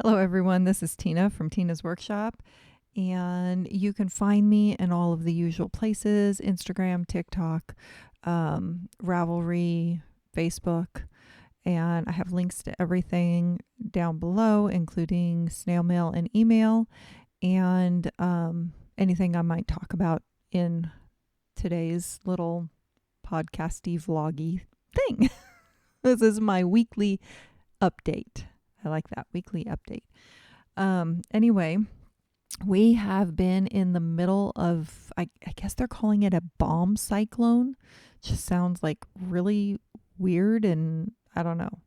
Hello, everyone. This is Tina from Tina's Workshop, and you can find me in all of the usual places: Instagram, TikTok, Ravelry, Facebook, and I have links to everything down below, including snail mail and email, and anything I might talk about in today's little podcasty vloggy thing. This is my weekly update. I like that, weekly update. Anyway, we have been in the middle of, I guess they're calling it a bomb cyclone. Just sounds like really weird, and I don't know.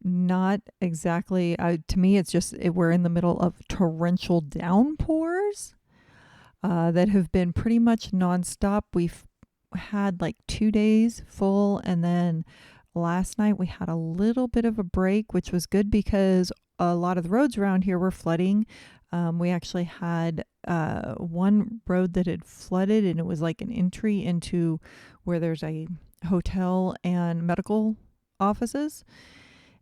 Not exactly. To me, it's just we're in the middle of torrential downpours that have been pretty much nonstop. We've had like 2 days full, and then last night we had a little bit of a break, which was good because a lot of the roads around here were flooding. We actually had one road that had flooded, and it was like an entry into where there's a hotel and medical offices.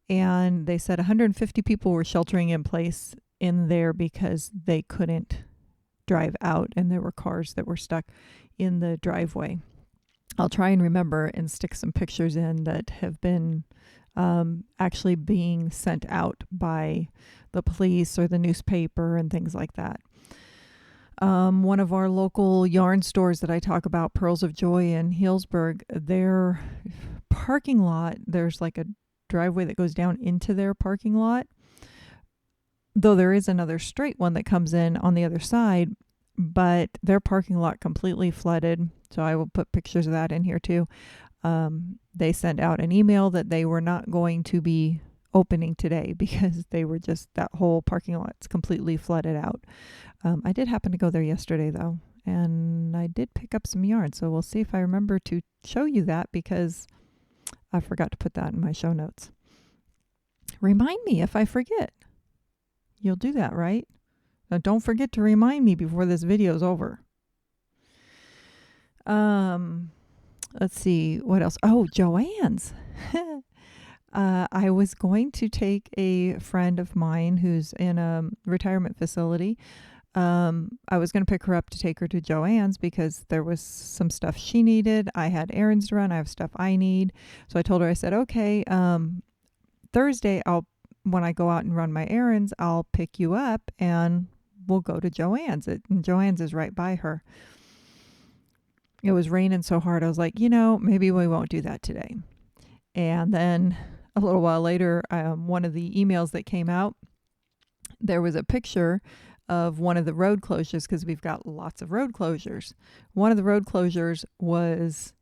And they said 150 people were sheltering in place in there because they couldn't drive out, and there were cars that were stuck in the driveway. I'll try and remember and stick some pictures in that have been actually being sent out by the police or the newspaper and things like that. One of our local yarn stores that I talk about, Pearls of Joy in Healdsburg, their parking lot, there's like a driveway that goes down into their parking lot, though there is another straight one that comes in on the other side, but their parking lot completely flooded. So I will put pictures of that in here too. They sent out an email that they were not going to be opening today because they were just, that whole parking lot's completely flooded out. I did happen to go there yesterday though, and I did pick up some yarn. So we'll see if I remember to show you that, because I forgot to put that in my show notes. Remind me if I forget. You'll do that, right? Now don't forget to remind me before this video is over. Let's see what else. Oh, Joann's. I was going to take a friend of mine who's in a retirement facility. I was going to pick her up to take her to Joann's because there was some stuff she needed. I had errands to run. I have stuff I need. So I told her, I said, okay, Thursday, when I go out and run my errands, I'll pick you up and we'll go to Joann's. And Joann's is right by her. It was raining so hard. I was like, maybe we won't do that today. And then a little while later, one of the emails that came out, there was a picture of one of the road closures, because we've got lots of road closures. One of the road closures was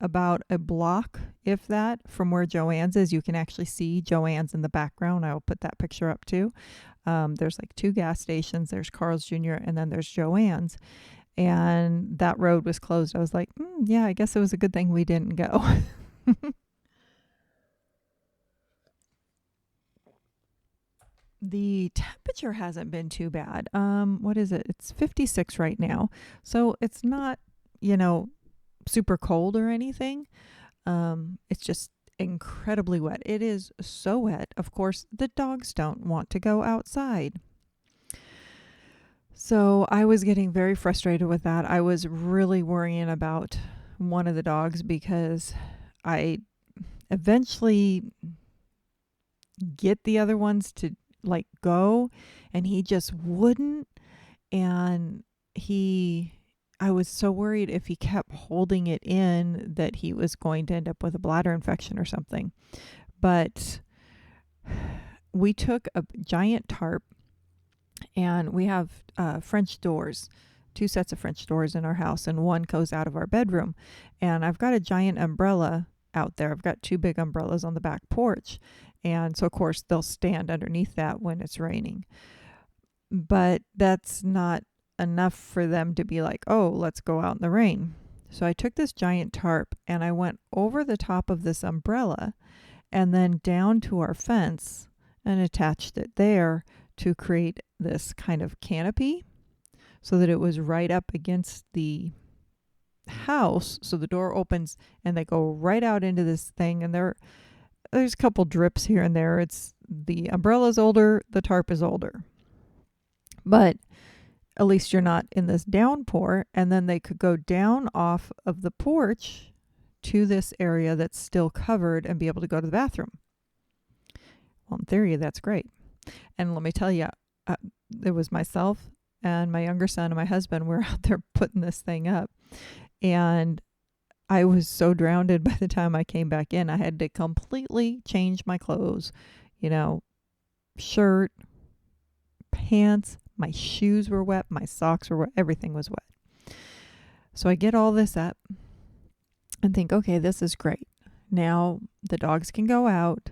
about a block, if that, from where Joann's is. You can actually see Joann's in the background. I will put that picture up too. There's like 2 gas stations. There's Carl's Jr. and then there's Joann's. And that road was closed. I was like, yeah, I guess it was a good thing we didn't go. The temperature hasn't been too bad. What is it? It's 56 right now. So it's not, super cold or anything. It's just incredibly wet. It is so wet. Of course, the dogs don't want to go outside. So I was getting very frustrated with that. I was really worrying about one of the dogs because I eventually get the other ones to go, and he just wouldn't. And I was so worried if he kept holding it in that he was going to end up with a bladder infection or something. But we took a giant tarp, and we have French doors, 2 sets of French doors in our house, and one goes out of our bedroom. And I've got a giant umbrella out there. I've got 2 big umbrellas on the back porch. And so, of course, they'll stand underneath that when it's raining. But that's not enough for them to be like, oh, let's go out in the rain. So I took this giant tarp and I went over the top of this umbrella and then down to our fence and attached it there to create this kind of canopy so that it was right up against the house. So the door opens and they go right out into this thing, and there's a couple drips here and there. It's the umbrella's older, the tarp is older. But at least you're not in this downpour. And then they could go down off of the porch to this area that's still covered and be able to go to the bathroom. Well, in theory, that's great. And let me tell you, it was myself and my younger son and my husband were out there putting this thing up. And I was so drowned by the time I came back in. I had to completely change my clothes, shirt, pants, my shoes were wet, my socks were wet, everything was wet. So I get all this up and think, okay, this is great. Now the dogs can go out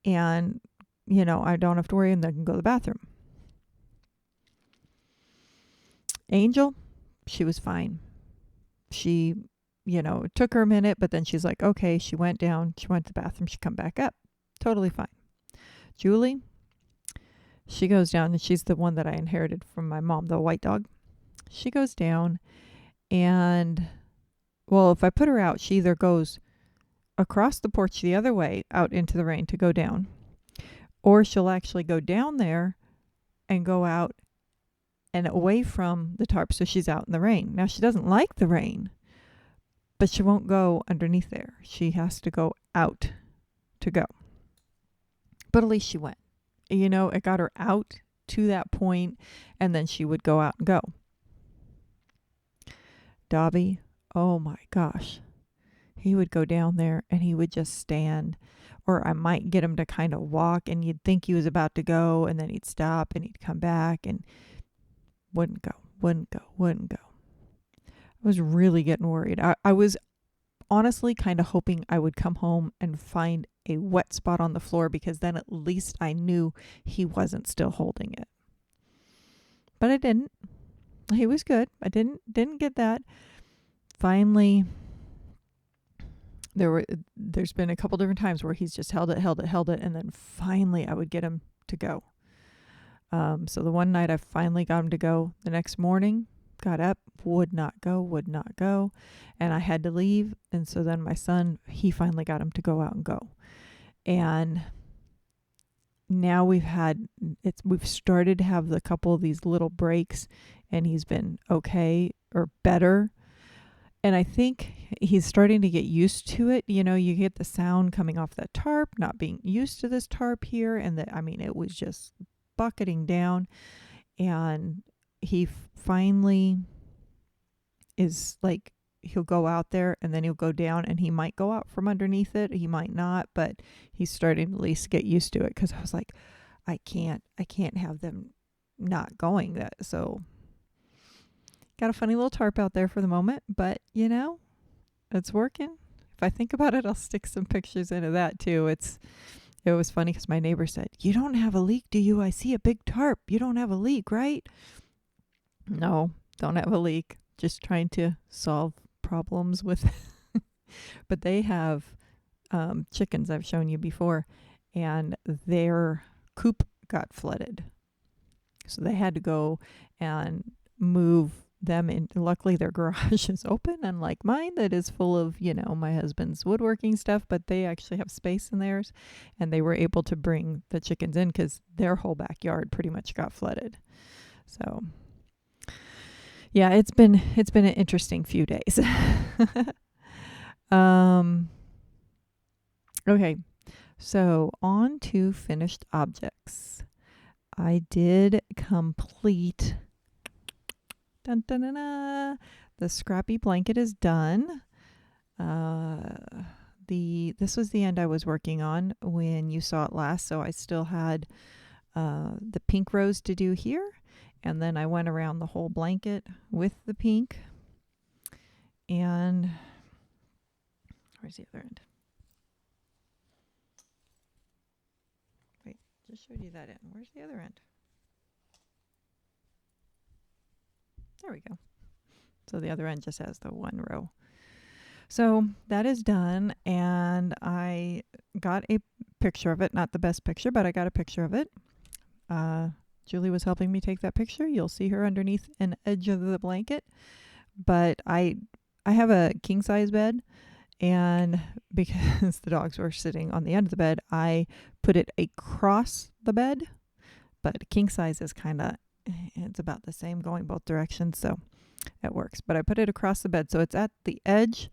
and, I don't have to worry and they can go to the bathroom. Angel, she was fine. She, it took her a minute, but then she's like, okay, she went down, she went to the bathroom, she come back up. Totally fine. Julie, she goes down, and she's the one that I inherited from my mom, the white dog. She goes down, and, well, if I put her out, she either goes across the porch the other way out into the rain to go down, or she'll actually go down there and go out and away from the tarp, so she's out in the rain. Now, she doesn't like the rain, but she won't go underneath there. She has to go out to go. But at least she went. It got her out to that point, and then she would go out and go. Dobby, oh my gosh. He would go down there, and he would just stand. Or I might get him to kind of walk, and you'd think he was about to go, and then he'd stop, and he'd come back, and wouldn't go. I was really getting worried. I was honestly kind of hoping I would come home and find a wet spot on the floor, because then at least I knew he wasn't still holding it. But I didn't. He was good. I didn't get that. Finally, there's been a couple different times where he's just held it, and then finally I would get him to go. So the one night I finally got him to go. The next morning, got up, would not go, and I had to leave. And so then my son, he finally got him to go out and go. And now we've started to have a couple of these little breaks, and he's been okay or better. And I think he's starting to get used to it. You get the sound coming off that tarp, not being used to this tarp here. And it was just bucketing down, and he finally is like, he'll go out there and then he'll go down, and he might go out from underneath it, he might not, but he's starting to at least get used to it, because I was like, I can't have them not going. That so got a funny little tarp out there for the moment, but it's working. If I think about it, I'll stick some pictures into that too. It was funny because my neighbor said, "You don't have a leak, do you? I see a big tarp. You don't have a leak, right?" No, don't have a leak. Just trying to solve problems with. But they have chickens, I've shown you before, and their coop got flooded. So they had to go and move them in. Luckily, their garage is open, unlike mine that is full of, my husband's woodworking stuff, but they actually have space in theirs, and they were able to bring the chickens in because their whole backyard pretty much got flooded. So yeah, it's been an interesting few days. Okay, so on to finished objects. I did complete. Dun, dun, dun, dun. The scrappy blanket is done. This was the end I was working on when you saw it last, so I still had the pink rose to do here, and then I went around the whole blanket with the pink. And where's the other end? Wait, just showed you that end. Where's the other end? There we go. So the other end just has the one row. So that is done, and I got a picture of it. Not the best picture, but I got a picture of it. Julie was helping me take that picture. You'll see her underneath an edge of the blanket. But I have a king size bed, And because the dogs were sitting on the end of the bed, I put it across the bed, but king size is it's about the same going both directions, so it works. But I put it across the bed, so it's at the edge,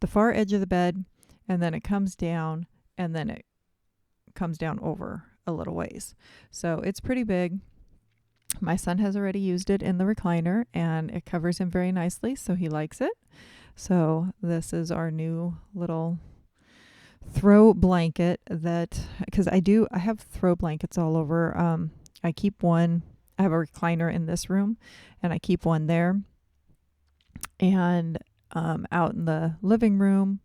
the far edge of the bed, and then it comes down, and then it comes down over a little ways. So it's pretty big. My son has already used it in the recliner, and it covers him very nicely, so he likes it. So this is our new little throw blanket because I have throw blankets all over. I have a recliner in this room, and I keep one there. And out in the living room,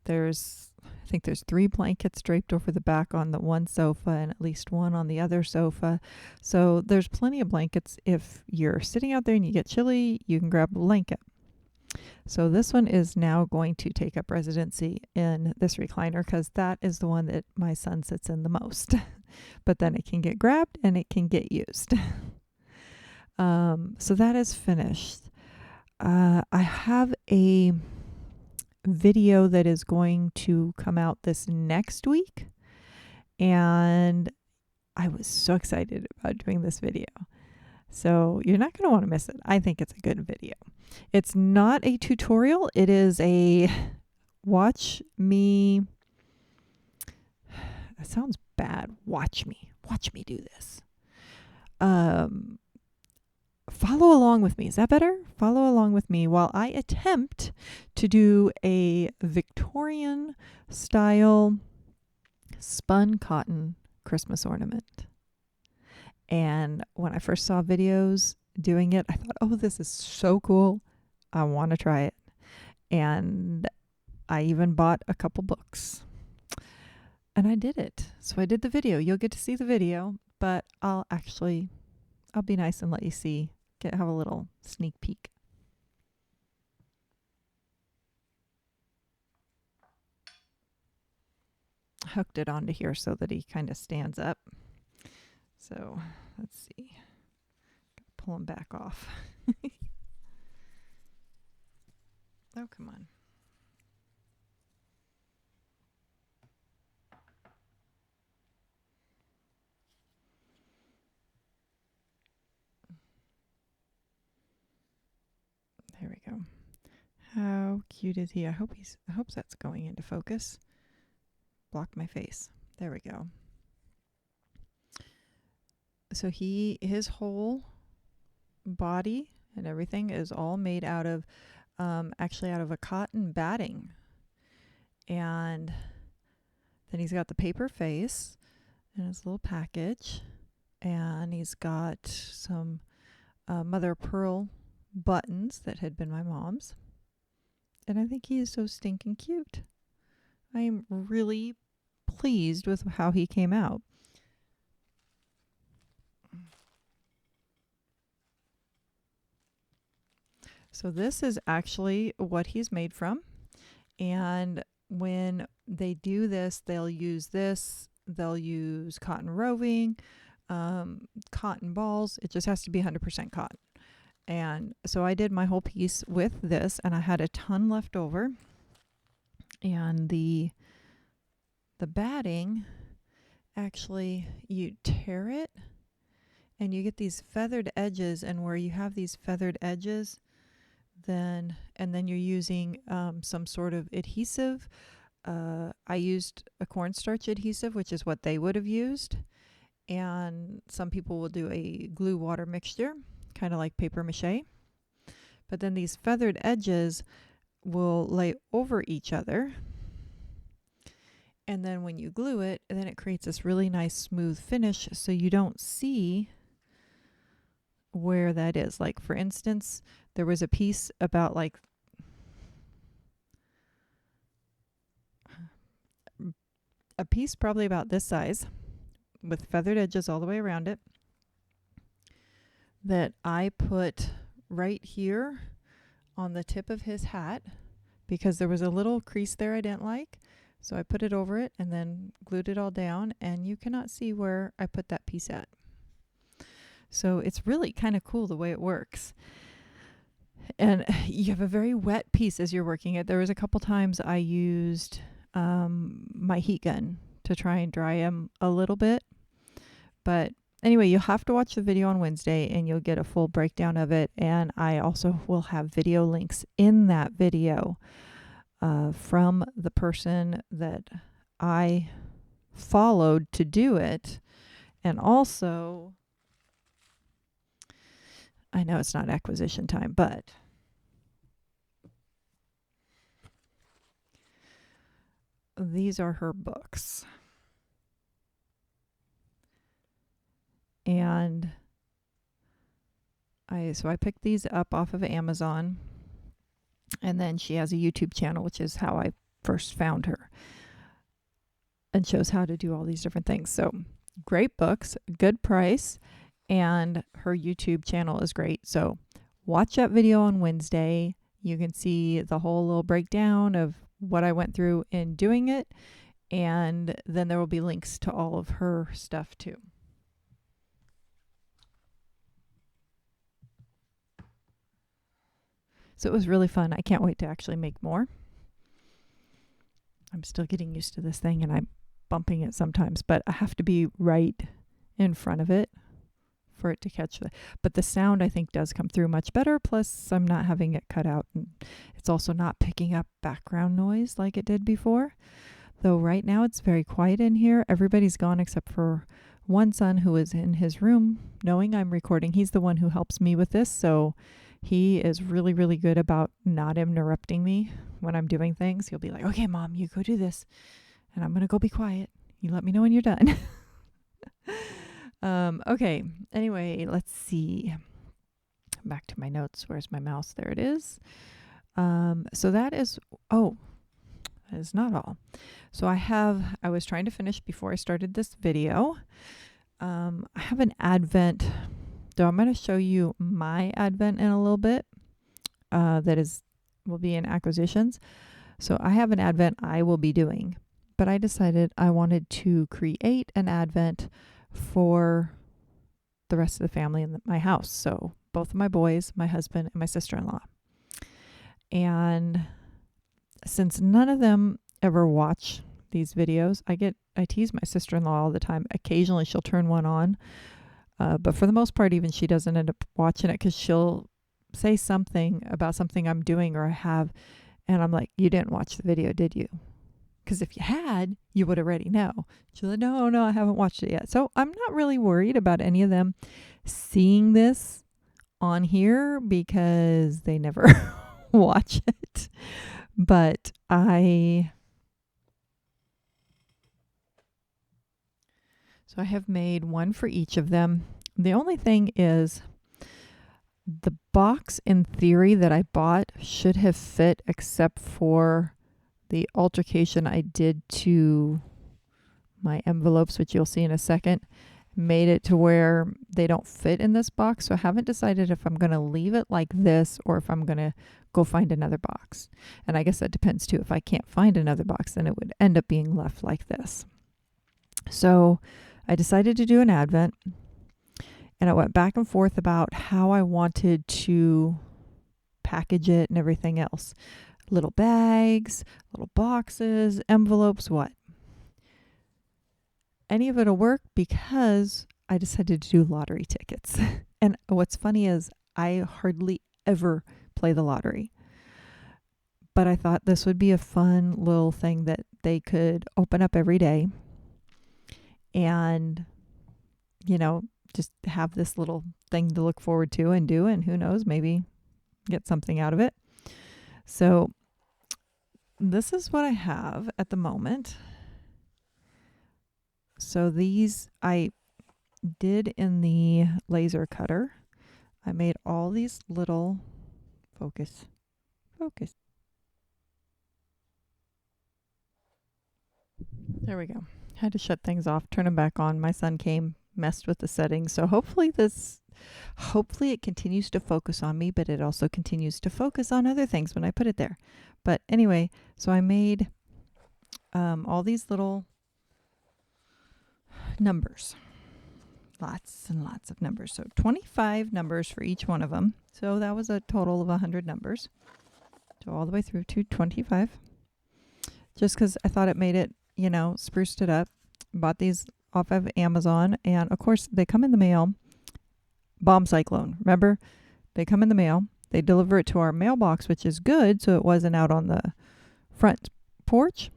I think there's 3 blankets draped over the back on the one sofa and at least one on the other sofa. So there's plenty of blankets. If you're sitting out there and you get chilly, you can grab a blanket. So this one is now going to take up residency in this recliner because that is the one that my son sits in the most. But then it can get grabbed and it can get used. So that is finished. I have a video that is going to come out this next week, and I was so excited about doing this video. So you're not going to want to miss it. I think it's a good video. It's not a tutorial. It is a watch me. That sounds bad. Watch me do this. Follow along with me. Is that better? Follow along with me while I attempt to do a Victorian style spun cotton Christmas ornament. And when I first saw videos doing it, I thought, oh, this is so cool. I want to try it. And I even bought a couple books. And I did it. So I did the video. You'll get to see the video, but I'll be nice and let you have a little sneak peek. Hooked it onto here so that he kind of stands up. So let's see. Pull him back off. Oh, come on. There we go. How cute is he? I hope that's going into focus. Block my face. There we go. So his whole body and everything is all made out of a cotton batting. And then he's got the paper face in his little package, and he's got some mother of pearl buttons that had been my mom's. And I think he is so stinking cute. I am really pleased with how he came out. So this is actually what he's made from. And when they do this, they'll use cotton roving, cotton balls. It just has to be 100% cotton. And so I did my whole piece with this, and I had a ton left over. And the batting, actually, you tear it, and you get these feathered edges. And where you have these feathered edges, then you're using some sort of adhesive. I used a cornstarch adhesive, which is what they would have used. And some people will do a glue water mixture, kind of like paper mache. But then these feathered edges will lay over each other. And then when you glue it, then it creates this really nice smooth finish, so you don't see where that is. Like, for instance, there was a piece about like a piece probably about this size with feathered edges all the way around it that I put right here on the tip of his hat because there was a little crease there I didn't like. So I put it over it and then glued it all down, and you cannot see where I put that piece at. So it's really kind of cool the way it works. And you have a very wet piece as you're working it. There was a couple times I used my heat gun to try and dry them a little bit. But anyway, you'll have to watch the video on Wednesday and you'll get a full breakdown of it. And I also will have video links in that video from the person that I followed to do it. And also, I know it's not acquisition time, but these are her books. And I picked these up off of Amazon. And then she has a YouTube channel, which is how I first found her, and shows how to do all these different things. So great books, good price, and her YouTube channel is great. So watch that video on Wednesday. You can see the whole little breakdown of what I went through in doing it. And then there will be links to all of her stuff too. So it was really fun. I can't wait to actually make more. I'm still getting used to this thing and I'm bumping it sometimes, but I have to be right in front of it for it to catch but the sound I think does come through much better. Plus I'm not having it cut out, and it's also not picking up background noise like it did before. Though right now it's very quiet in here. Everybody's gone except for one son who is in his room knowing I'm recording. He's the one who helps me with this, so he is really, really good about not interrupting me when I'm doing things. He'll be like, okay, Mom, you go do this. And I'm going to go be quiet. You let me know when you're done. Okay. Anyway, let's see. Back to my notes. Where's my mouse? There it is. So that is not all. So I was trying to finish before I started this video. I have an Advent. So I'm going to show you my Advent in a little bit. Will be in acquisitions. So I have an Advent I will be doing, but I decided I wanted to create an Advent for the rest of the family in my house. So both of my boys, my husband, and my sister-in-law. And since none of them ever watch these videos, I tease my sister-in-law all the time. Occasionally she'll turn one on. But for the most part, even she doesn't end up watching it because she'll say something about something I'm doing or I have. And I'm like, you didn't watch the video, did you? Because if you had, you would already know. She's like, no, I haven't watched it yet. So I'm not really worried about any of them seeing this on here because they never watch it. But I have made one for each of them. The only thing is the box in theory that I bought should have fit except for the altercation I did to my envelopes, which you'll see in a second, made it to where they don't fit in this box. So I haven't decided if I'm going to leave it like this or if I'm going to go find another box. And I guess that depends too. If I can't find another box, then it would end up being left like this. So I decided to do an Advent, and I went back and forth about how I wanted to package it and everything else. Little bags, little boxes, envelopes, what? Any of it will work because I decided to do lottery tickets. And what's funny is I hardly ever play the lottery. But I thought this would be a fun little thing that they could open up every day and, just have this little thing to look forward to and do, and who knows, maybe get something out of it. So this is what I have at the moment. So these I did in the laser cutter. I made all these little focus. There we go. Had to shut things off, turn them back on. My son came, messed with the settings. So hopefully it continues to focus on me, but it also continues to focus on other things when I put it there. But anyway, so I made all these little numbers. lots and lots of numbers. So 25 numbers for each one of them. So that was a total of 100 numbers. So all the way through to 25. Just because I thought it made it, spruced it up. Bought these off of Amazon. And of course, they come in the mail. Bomb cyclone. Remember? They come in the mail. They deliver it to our mailbox, which is good. So it wasn't out on the front porch.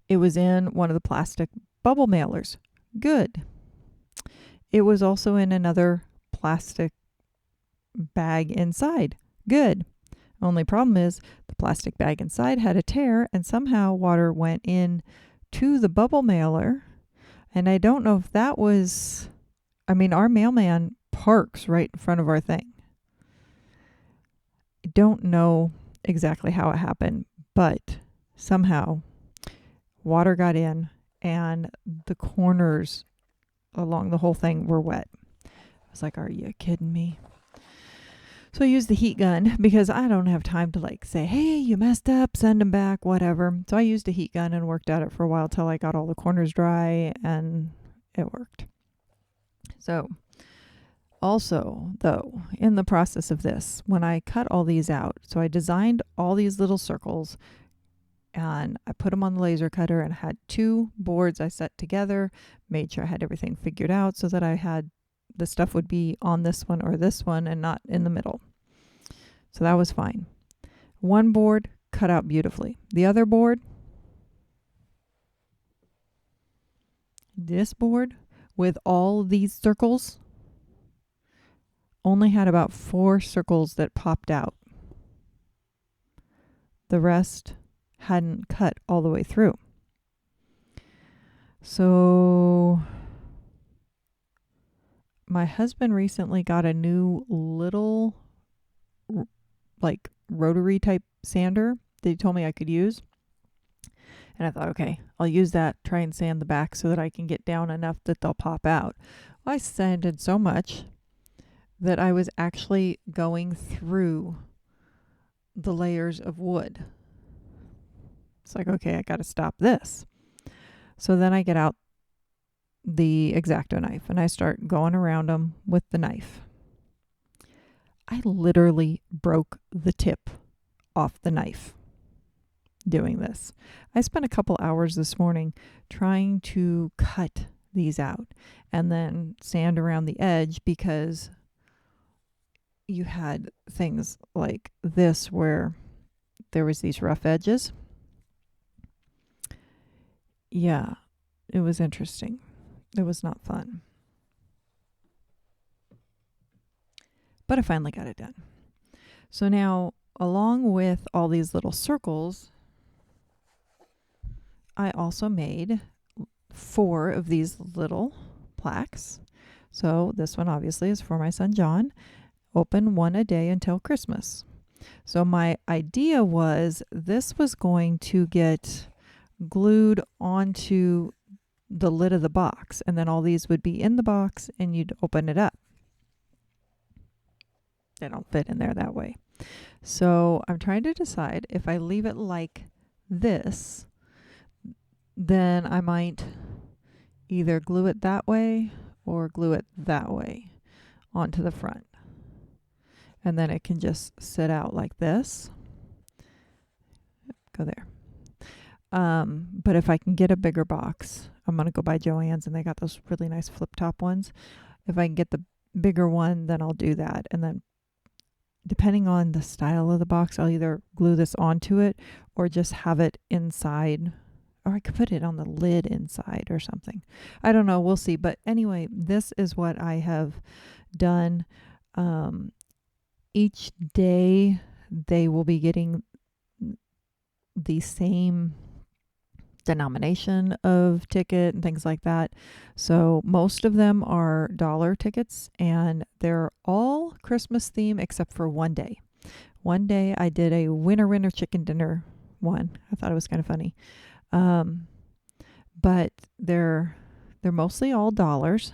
It was in one of the plastic bubble mailers. Good. It was also in another plastic bag inside. Good. Only problem is the plastic bag inside had a tear and somehow water went in to the bubble mailer. And I don't know if that was, our mailman parks right in front of our thing. I don't know exactly how it happened, but somehow water got in and the corners along the whole thing were wet. I was like, are you kidding me? So I used the heat gun because I don't have time to say, hey, you messed up, send them back, whatever. So I used a heat gun and worked at it for a while till I got all the corners dry and it worked. So also, though, in the process of this, when I cut all these out, so I designed all these little circles and I put them on the laser cutter and I had 2 boards I set together, made sure I had everything figured out so that I had the stuff would be on this one or this one and not in the middle. So that was fine. One board cut out beautifully. The other board, this board with all these circles, only had about 4 circles that popped out. The rest hadn't cut all the way through. So my husband recently got a new little rotary type sander that he told me I could use. And I thought, okay, I'll use that, try and sand the back so that I can get down enough that they'll pop out. Well, I sanded so much that I was actually going through the layers of wood. It's like, okay, I got to stop this. So then I get out the X-Acto knife and I start going around them with the knife. I literally broke the tip off the knife doing this. I spent a couple hours this morning trying to cut these out and then sand around the edge because you had things like this where there was these rough edges. Yeah, it was interesting. It was not fun. But I finally got it done. So now, along with all these little circles, I also made 4 of these little plaques. So this one obviously is for my son John. Open 1 a day until Christmas. So my idea was this was going to get glued onto the lid of the box, and then all these would be in the box and you'd open it up. They don't fit in there that way. So I'm trying to decide if I leave it like this, then I might either glue it that way or glue it that way onto the front. And then it can just sit out like this. Go there. But if I can get a bigger box, I'm going to go by Joann's and they got those really nice flip top ones. If I can get the bigger one, then I'll do that. And then depending on the style of the box, I'll either glue this onto it or just have it inside, or I could put it on the lid inside or something. I don't know. We'll see. But anyway, this is what I have done. Each day they will be getting the same denomination of ticket and things like that. So most of them are dollar tickets and they're all Christmas theme except for one day. One day I did a winter chicken dinner one. I thought it was kind of funny. But they're mostly all dollars.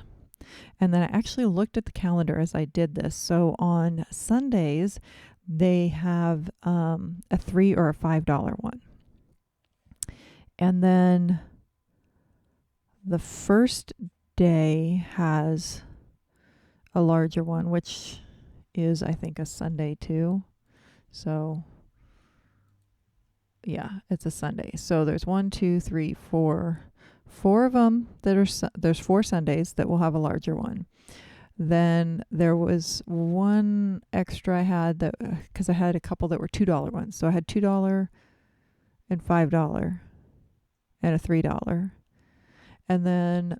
And then I actually looked at the calendar as I did this. So on Sundays, they have a $3 or a $5 one. And then the first day has a larger one, which is, I think, a Sunday too. So yeah, it's a Sunday. So there's 4 of them that are, there's 4 Sundays that will have a larger one. Then there was one extra I had that, because I had a couple that were $2 ones. So I had $2 and $5 and a $3. And then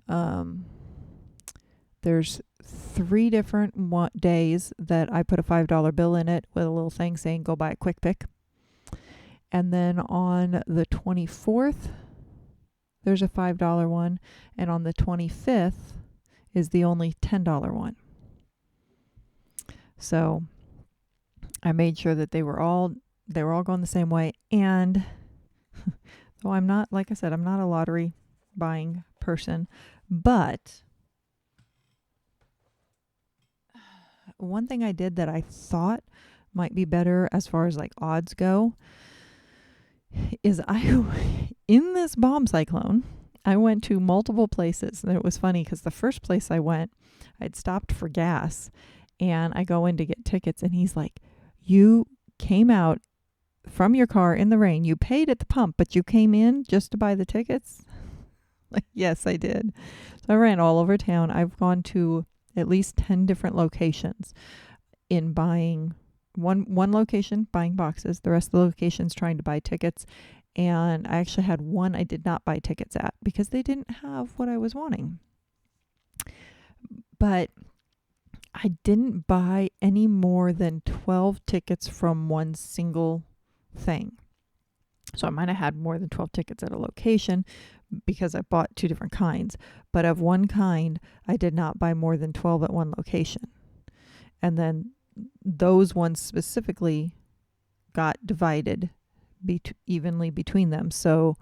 there's 3 different days that I put a $5 bill in it with a little thing saying go buy a quick pick. And then on the 24th, there's a $5 one. And on the 25th is the only $10 one. So I made sure that they were all going the same way. And though I'm not, like I said, I'm not a lottery buying person, but one thing I did that I thought might be better as far as like odds go is in this bomb cyclone, I went to multiple places. And it was funny because the first place I went, I'd stopped for gas and I go in to get tickets and he's like, you came out from your car in the rain. You paid at the pump, but you came in just to buy the tickets? Like, yes, I did. So I ran all over town. I've gone to at least 10 different locations in buying one location, buying boxes, the rest of the locations trying to buy tickets. And I actually had one I did not buy tickets at because they didn't have what I was wanting. But I didn't buy any more than 12 tickets from one single thing. So I might have had more than 12 tickets at a location because I bought 2 different kinds. But of one kind, I did not buy more than 12 at one location. And then those ones specifically got divided evenly between them. So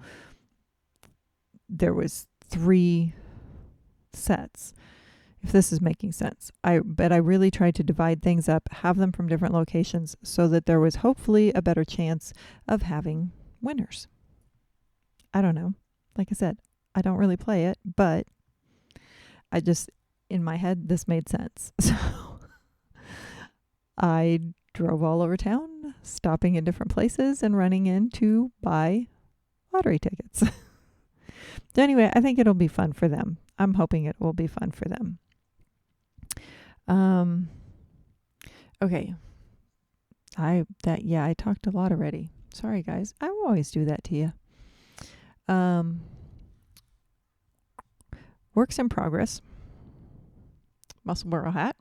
there was 3 sets, if this is making sense. But I really tried to divide things up, have them from different locations so that there was hopefully a better chance of having winners. I don't know. Like I said, I don't really play it, but I just, in my head, this made sense. So I drove all over town, stopping in different places and running in to buy lottery tickets. So anyway, I think it'll be fun for them. I'm hoping it will be fun for them. Okay. I talked a lot already. Sorry, guys. I always do that to you. Works in progress. Musselboro hat.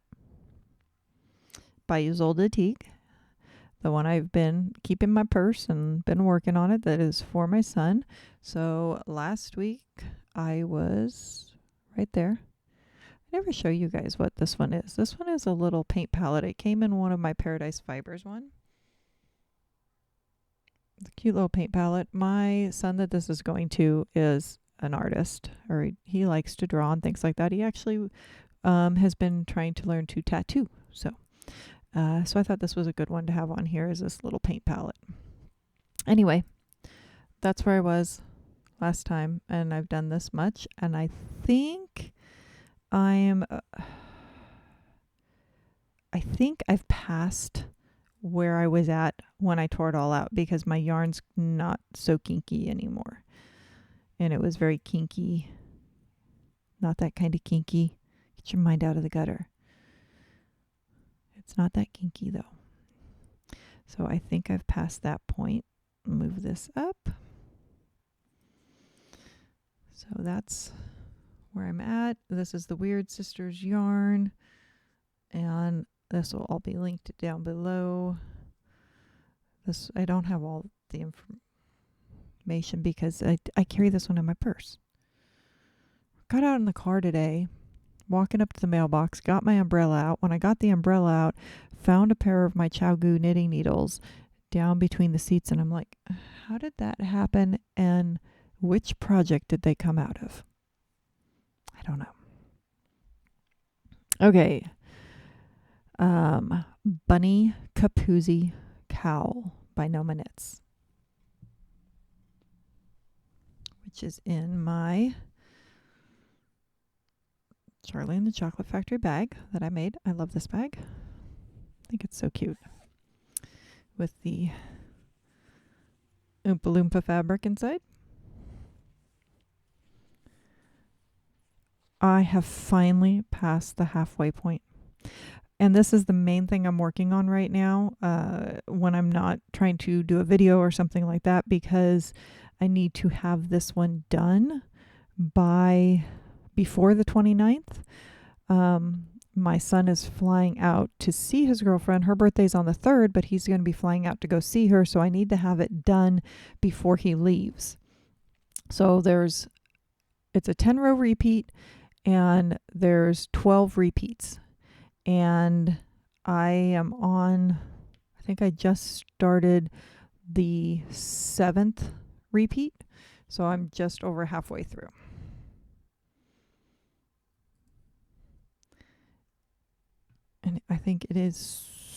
By Isolde Teague. The one I've been keeping in my purse and been working on it, that is for my son. So last week I was right there. I never show you guys what this one is. This one is a little paint palette. It came in one of my Paradise Fibers one. It's a cute little paint palette. My son that this is going to is an artist, or he likes to draw and things like that. He actually has been trying to learn to tattoo. So I thought this was a good one to have on here, is this little paint palette. Anyway, that's where I was last time, and I've done this much, and I think I think I've passed where I was at when I tore it all out, because my yarn's not so kinky anymore. And it was very kinky. Not that kind of kinky. Get your mind out of the gutter. It's not that kinky though. So I think I've passed that point. Move this up. So that's where I'm at. This is the Weird Sisters yarn. And this will all be linked down below. I don't have all the information because I carry this one in my purse. Got out in the car today, walking up to the mailbox, got my umbrella out. When I got the umbrella out, found a pair of my ChowGoo knitting needles down between the seats, and I'm like, how did that happen? And which project did they come out of? I don't know. Okay. Bunny Capuzzi Cowl by Noma Knits, which is in my Charlie and the Chocolate Factory bag that I made. I love this bag. I think it's so cute with the Oompa Loompa fabric inside. I have finally passed the halfway point. And this is the main thing I'm working on right now when I'm not trying to do a video or something like that, because I need to have this one done by before the 29th. My son is flying out to see his girlfriend. Her birthday's on the 3rd, but he's going to be flying out to go see her. So I need to have it done before he leaves. So it's a 10-row repeat and there's 12 repeats. And I think I just started the 7th repeat. So I'm just over halfway through. And I think it is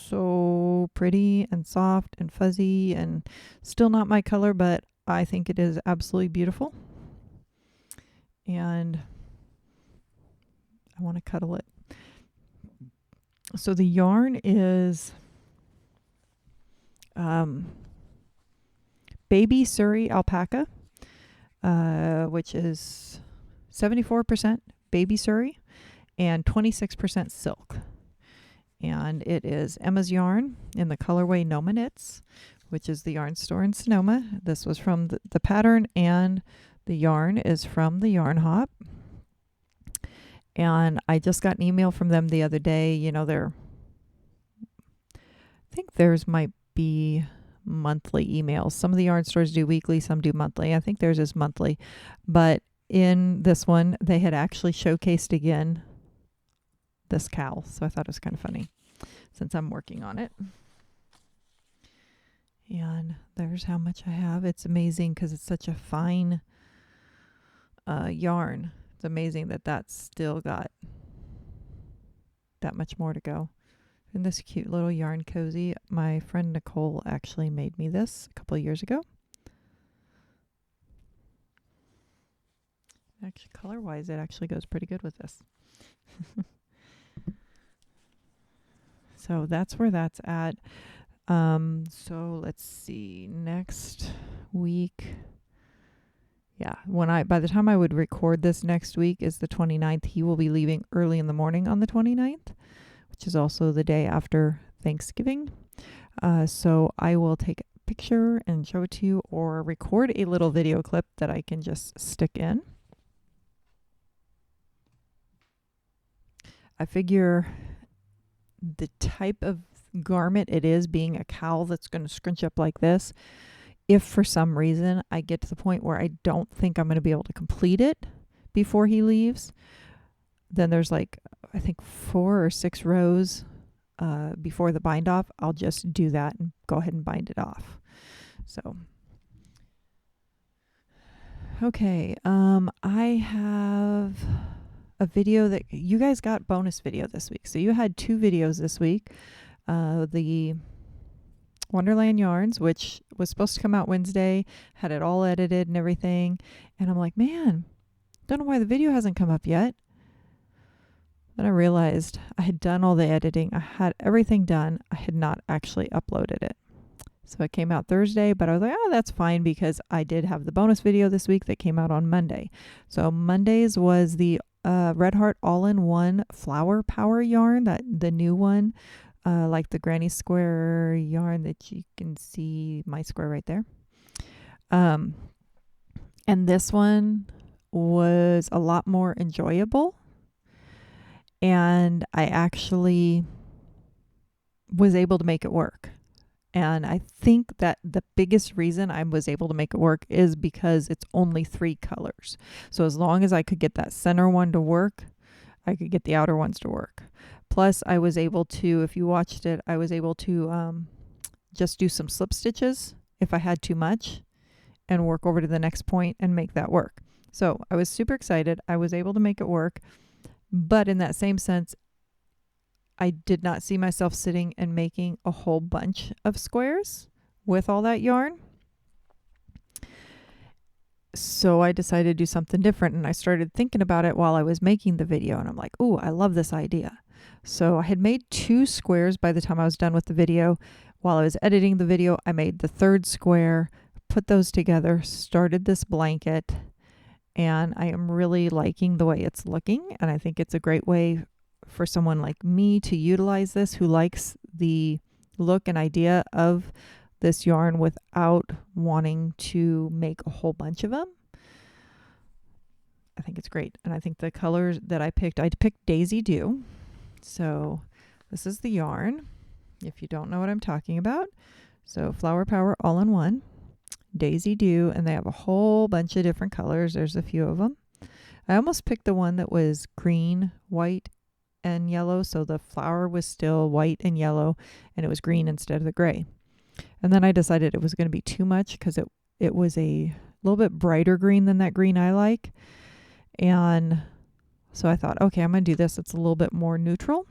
so pretty and soft and fuzzy and still not my color, but I think it is absolutely beautiful. And I want to cuddle it. So the yarn is baby Surrey alpaca, which is 74% baby Surrey and 26% silk. And it is Emma's yarn in the colorway Noma Knits, which is the yarn store in Sonoma. This was from the pattern, and the yarn is from the Yarn Hop. And I just got an email from them the other day. You know, I think theirs might be monthly emails. Some of the yarn stores do weekly, some do monthly. I think theirs is monthly. But in this one, they had actually showcased again this cowl. So I thought it was kind of funny since I'm working on it. And there's how much I have. It's amazing because it's such a fine yarn. It's amazing that that's still got that much more to go. And this cute little yarn cozy. My friend Nicole actually made me this a couple of years ago. Actually, color-wise, it actually goes pretty good with this. So that's where that's at. So let's see. Next week. Yeah, by the time I would record this next week is the 29th. He will be leaving early in the morning on the 29th, which is also the day after Thanksgiving. So I will take a picture and show it to you, or record a little video clip that I can just stick in. I figure the type of garment it is, being a cowl that's going to scrunch up like this, if for some reason I get to the point where I don't think I'm going to be able to complete it before he leaves, then there's like, I think 4 or 6 rows before the bind off. I'll just do that and go ahead and bind it off. So, okay. I have a video that you guys got bonus video this week. So you had 2 videos this week. The Wonderland Yarns, which was supposed to come out Wednesday, had it all edited and everything. And I'm like, man, don't know why the video hasn't come up yet. Then I realized I had done all the editing. I had everything done. I had not actually uploaded it. So it came out Thursday, but I was like, oh, that's fine, because I did have the bonus video this week that came out on Monday. So Monday's was the Red Heart All-in-One Flower Power yarn, the new one. Like the granny square yarn that you can see my square right there. And this one was a lot more enjoyable. And I actually was able to make it work. And I think that the biggest reason I was able to make it work is because it's only 3 colors. So as long as I could get that center one to work, I could get the outer ones to work. Plus, I was able to, if you watched it, I was able to just do some slip stitches if I had too much and work over to the next point and make that work. So I was super excited. I was able to make it work. But in that same sense, I did not see myself sitting and making a whole bunch of squares with all that yarn. So I decided to do something different, and I started thinking about it while I was making the video, and I'm like, "Ooh, I love this idea." So I had made 2 squares by the time I was done with the video. While I was editing the video, I made the 3rd square, put those together, started this blanket, and I am really liking the way it's looking, and I think it's a great way for someone like me to utilize this, who likes the look and idea of this yarn without wanting to make a whole bunch of them. I think it's great. And I think the colors that I picked Daisy Dew. So this is the yarn, if you don't know what I'm talking about. So Flower Power All-in-One, Daisy Dew, and they have a whole bunch of different colors. There's a few of them. I almost picked the one that was green, white, and yellow, so the flower was still white and yellow, and it was green instead of the gray. And then I decided it was going to be too much because it was a little bit brighter green than that green I like. And so I thought, okay, I'm going to do this. It's a little bit more neutral.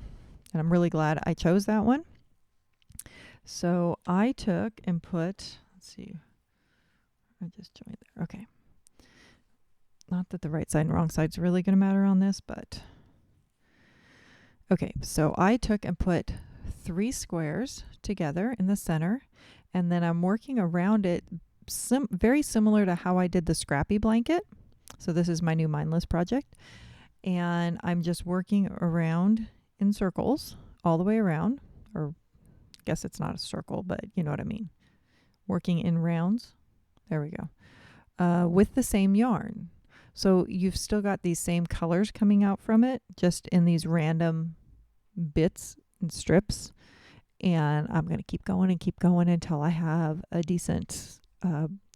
And I'm really glad I chose that one. So I took and put, let's see, I just joined there. Okay. Not that the right side and wrong side's really going to matter on this, but okay. So I took and put 3 squares together in the center, and then I'm working around it very similar to how I did the scrappy blanket. So this is my new mindless project, and I'm just working around in circles all the way around, or I guess it's not a circle, but you know what I mean. Working in rounds. There we go. With the same yarn. So you've still got these same colors coming out from it, just in these random bits and strips. And I'm going to keep going and keep going until I have a decent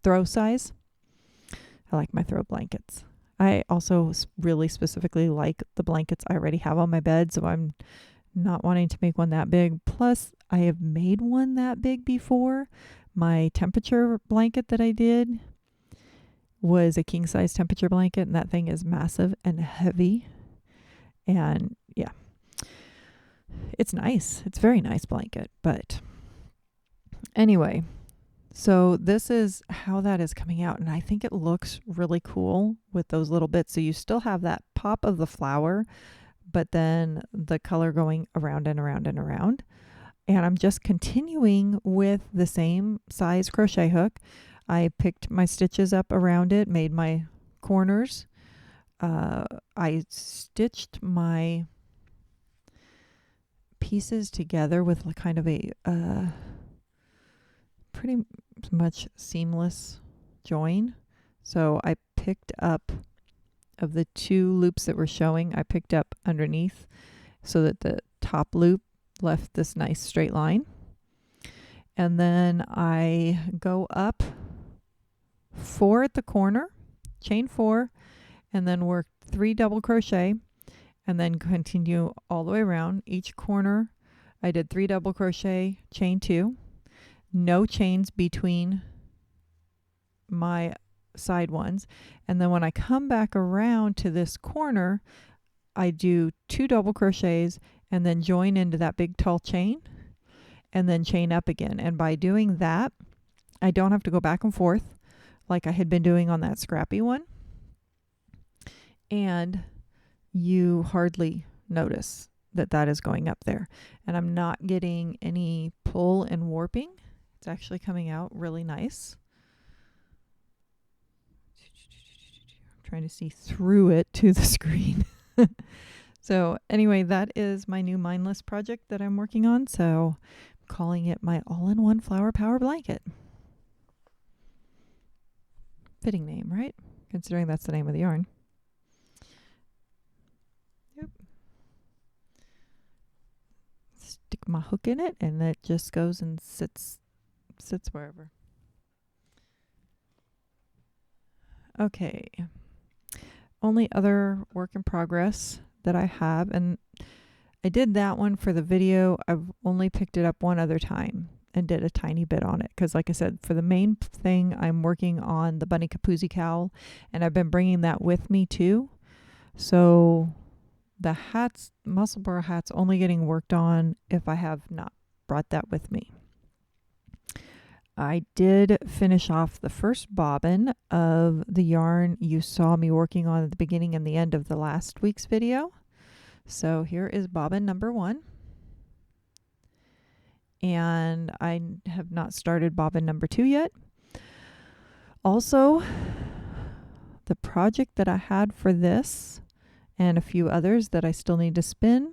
throw size. I like my throw blankets. I also really specifically like the blankets I already have on my bed, so I'm not wanting to make one that big. Plus, I have made one that big before. My temperature blanket that I did was a king size temperature blanket, and that thing is massive and heavy. And yeah, it's nice. It's a very nice blanket. But anyway, so this is how that is coming out, and I think it looks really cool with those little bits. So you still have that pop of the flower, but then the color going around and around and around. And I'm just continuing with the same size crochet hook. I picked my stitches up around it, made my corners. I stitched my pieces together with kind of a pretty much seamless join. So I picked up, of the 2 loops that were showing, I picked up underneath so that the top loop left this nice straight line. And then I go up 4 at the corner, chain 4, and then work 3 double crochet, and then continue all the way around. Each corner I did 3 double crochet, chain 2, no chains between my side ones. And then when I come back around to this corner, I do 2 double crochets and then join into that big tall chain and then chain up again. And by doing that, I don't have to go back and forth like I had been doing on that scrappy one. And you hardly notice that that is going up there. And I'm not getting any pull and warping. It's actually coming out really nice. I'm trying to see through it to the screen. So anyway, that is my new mindless project that I'm working on. So I'm calling it my all-in-one flower power blanket. Fitting name, right? Considering that's the name of the yarn. Yep. Stick my hook in it, and it just goes and sits wherever. Okay. Only other work in progress that I have, and I did that one for the video. I've only picked it up one other time and did a tiny bit on it because, like I said, for the main thing, I'm working on the Bunny Capuzzi cowl, and I've been bringing that with me too. So the hats, muscle burr hats, only getting worked on if I have not brought that with me. I did finish off the first bobbin of the yarn you saw me working on at the beginning and the end of the last week's video. So here is bobbin number 1. And I have not started bobbin number 2 yet. Also, the project that I had for this and a few others that I still need to spin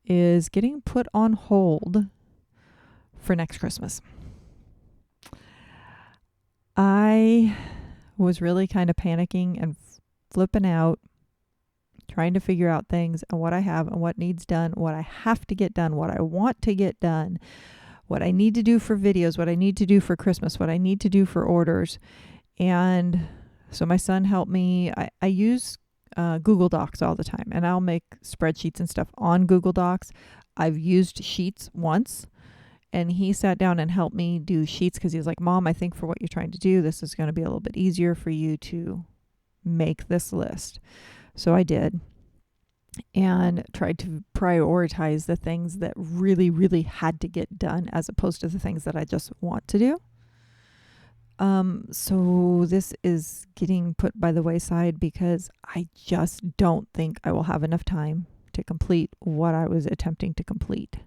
is getting put on hold for next Christmas. I was really kind of panicking and flipping out, trying to figure out things and what I have and what needs done, what I have to get done, what I want to get done, what I need to do for videos, what I need to do for Christmas, what I need to do for orders. And so my son helped me. I use Google Docs all the time, and I'll make spreadsheets and stuff on Google Docs. I've used Sheets once, and he sat down and helped me do Sheets because he was like, Mom, I think for what you're trying to do, this is going to be a little bit easier for you to make this list. So I did, and tried to prioritize the things that really, really had to get done as opposed to the things that I just want to do. So this is getting put by the wayside because I just don't think I will have enough time to complete what I was attempting to complete.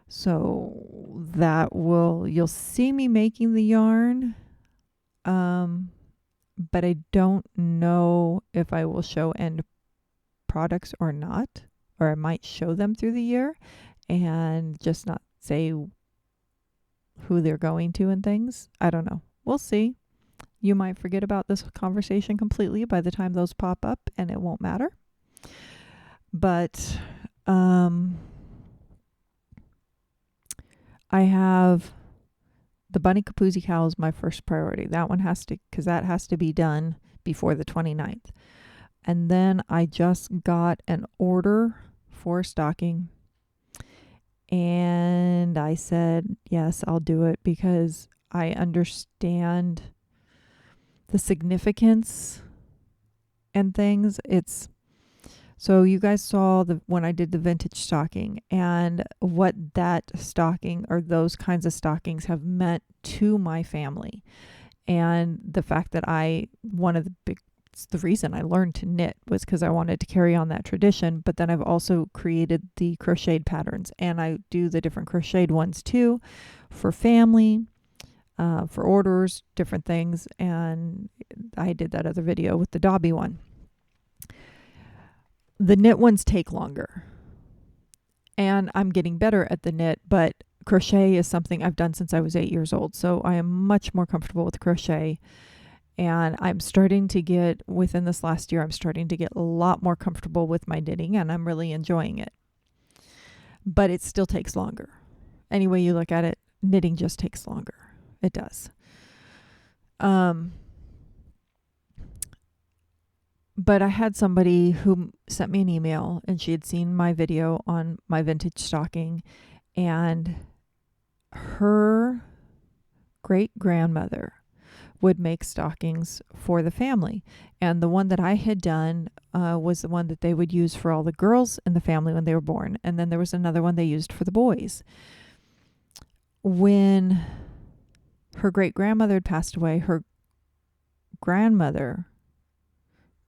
So you'll see me making the yarn, but I don't know if I will show end products or not, or I might show them through the year and just not say who they're going to and things. I don't know. We'll see. You might forget about this conversation completely by the time those pop up, and it won't matter. But I have the Bunny Capuzzi cowl is my first priority. That one has to be done before the 29th. And then I just got an order for stocking. And I said, yes, I'll do it because I understand the significance and things. So you guys saw when I did the vintage stocking and what that stocking or those kinds of stockings have meant to my family. And the fact that the reason I learned to knit was because I wanted to carry on that tradition. But then I've also created the crocheted patterns, and I do the different crocheted ones too for family, for orders, different things. And I did that other video with the Dobby one. The knit ones take longer, and I'm getting better at the knit, but crochet is something I've done since I was 8 years old. So I am much more comfortable with crochet. And I'm starting to get, within this last year, I'm starting to get a lot more comfortable with my knitting, and I'm really enjoying it. But it still takes longer. Any way you look at it, knitting just takes longer. It does. But I had somebody who sent me an email, and she had seen my video on my vintage stocking, and her great-grandmother would make stockings for the family. And the one that I had done was the one that they would use for all the girls in the family when they were born. And then there was another one they used for the boys. When her great-grandmother had passed away, her grandmother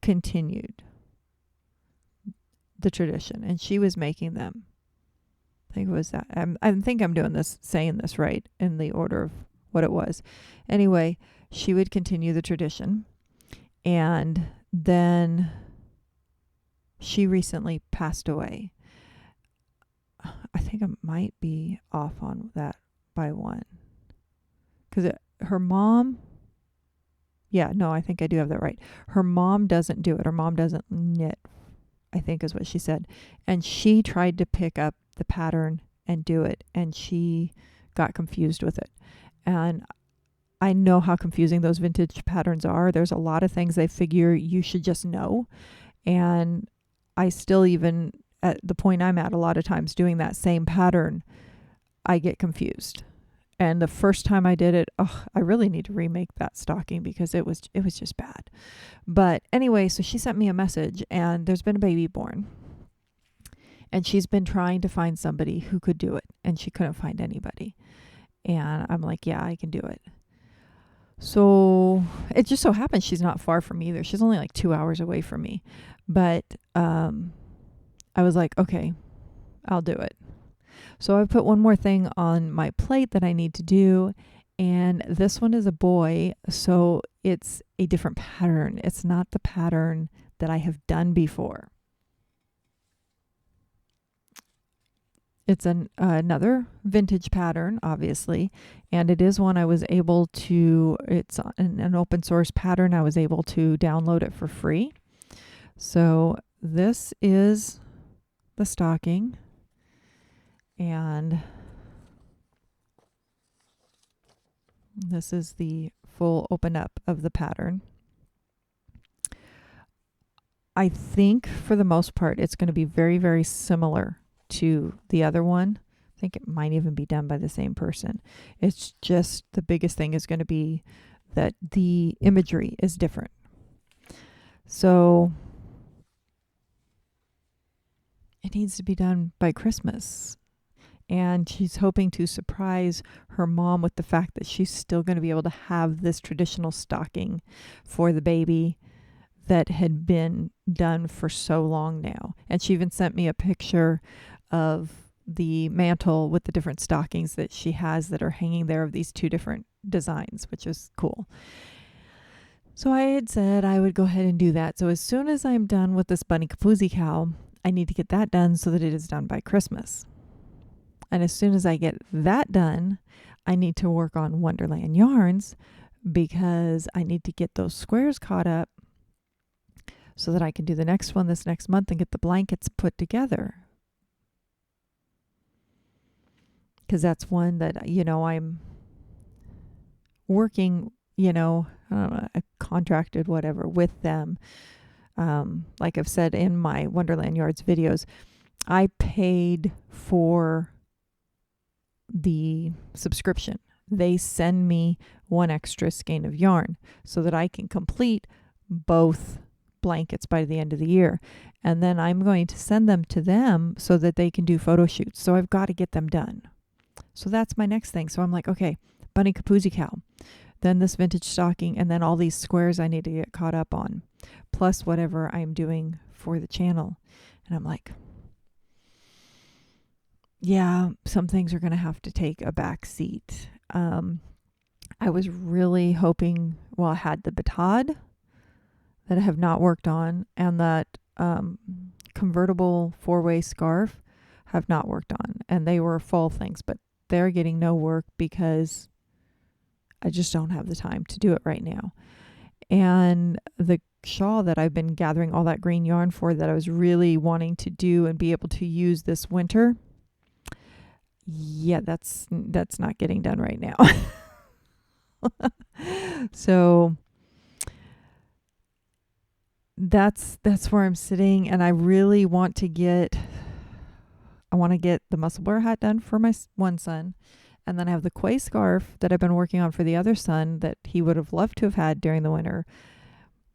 continued the tradition, and she was making them. I think it was that. I think I'm saying this right in the order of what it was. Anyway, she would continue the tradition, and then she recently passed away. I think I might be off on that by one, because her mom, I think I do have that right. Her mom doesn't do it. Her mom doesn't knit, I think is what she said. And she tried to pick up the pattern and do it, and she got confused with it. And I know how confusing those vintage patterns are. There's a lot of things they figure you should just know. And I still, even at the point I'm at, a lot of times doing that same pattern, I get confused. And the first time I did it, I really need to remake that stocking because it was just bad. But anyway, so she sent me a message, and there's been a baby born. And she's been trying to find somebody who could do it, and she couldn't find anybody. And I'm like, yeah, I can do it. So it just so happens she's not far from me either. She's only like 2 hours away from me. But I was like, okay, I'll do it. So I put one more thing on my plate that I need to do. And this one is a boy. So it's a different pattern. It's not the pattern that I have done before. It's another vintage pattern, obviously, and it is one I was able to, it's an open source pattern. I was able to download it for free. So this is the stocking, and this is the full open up of the pattern. I think for the most part, it's going to be very, very similar to the other one. I think it might even be done by the same person. It's just the biggest thing is going to be that the imagery is different. So it needs to be done by Christmas. And she's hoping to surprise her mom with the fact that she's still going to be able to have this traditional stocking for the baby that had been done for so long now. And she even sent me a picture of the mantle with the different stockings that she has that are hanging there of these two different designs, which is cool. So I had said I would go ahead and do that. So as soon as I'm done with this Bunny Capuzzi cow, I need to get that done so that it is done by Christmas. And as soon as I get that done, I need to work on Wonderland yarns because I need to get those squares caught up so that I can do the next one this next month and get the blankets put together. Because that's one that, I'm working, I don't know, I contracted whatever with them. Like I've said in my Wonderland Yards videos, I paid for the subscription. They send me one extra skein of yarn so that I can complete both blankets by the end of the year. And then I'm going to send them to them so that they can do photo shoots. So I've got to get them done. So that's my next thing. So I'm like, okay, Bunny Capuzzi cow, then this vintage stocking, and then all these squares I need to get caught up on, plus whatever I'm doing for the channel. And I'm like, yeah, some things are going to have to take a back seat. I was really hoping, I had the batad that I have not worked on, and that convertible 4-way scarf have not worked on. And they were fall things, but they're getting no work because I just don't have the time to do it right now. And the shawl that I've been gathering all that green yarn for, that I was really wanting to do and be able to use this winter, yeah, that's not getting done right now. So that's where I'm sitting, and I really want to get the muscle bear hat done for my one son, and then I have the quay scarf that I've been working on for the other son that he would have loved to have had during the winter.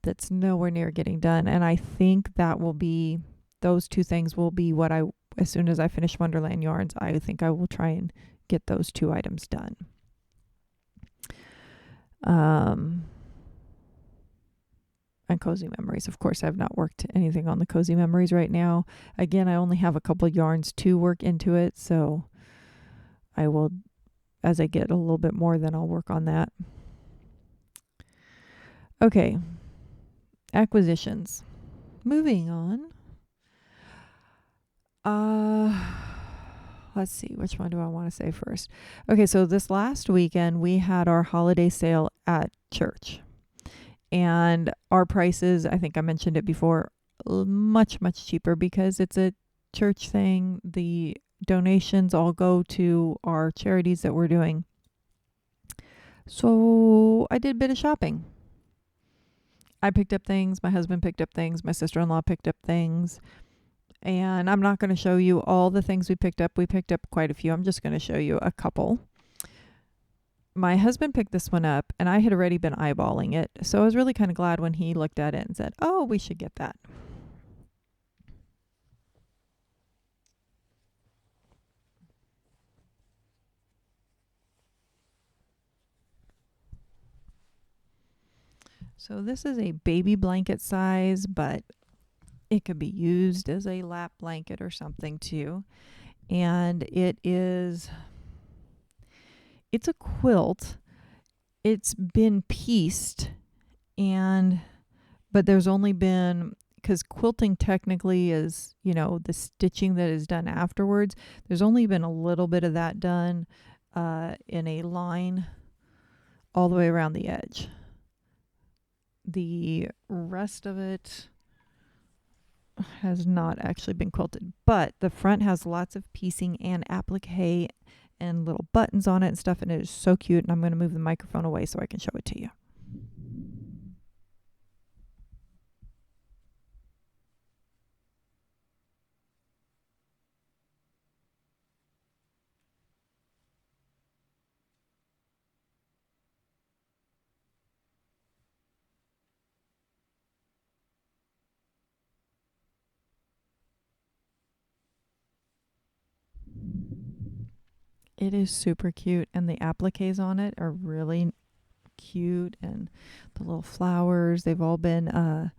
That's nowhere near getting done, and I think those two things will be what as soon as I finish Wonderland Yarns, I think I will try and get those two items done. And Cozy Memories. Of course, I've not worked anything on the Cozy Memories right now. Again, I only have a couple yarns to work into it, so I will, as I get a little bit more, then I'll work on that. Okay. Acquisitions. Moving on. Let's see, which one do I want to say first? Okay, so this last weekend we had our holiday sale at church. And our prices, I think I mentioned it before, much, much cheaper because it's a church thing. The donations all go to our charities that we're doing. So I did a bit of shopping. I picked up things. My husband picked up things. My sister-in-law picked up things. And I'm not going to show you all the things we picked up. We picked up quite a few. I'm just going to show you a couple. My husband picked this one up, and I had already been eyeballing it. So I was really kind of glad when he looked at it and said, oh, we should get that. So this is a baby blanket size, but it could be used as a lap blanket or something too. And it's a quilt. It's been pieced, and but there's only been, because quilting technically is, the stitching that is done afterwards. There's only been a little bit of that done in a line all the way around the edge. The rest of it has not actually been quilted, but the front has lots of piecing and applique and little buttons on it and stuff, and it is so cute. And I'm going to move the microphone away so I can show it to you. It is super cute, and the appliques on it are really cute, and the little flowers, they've all been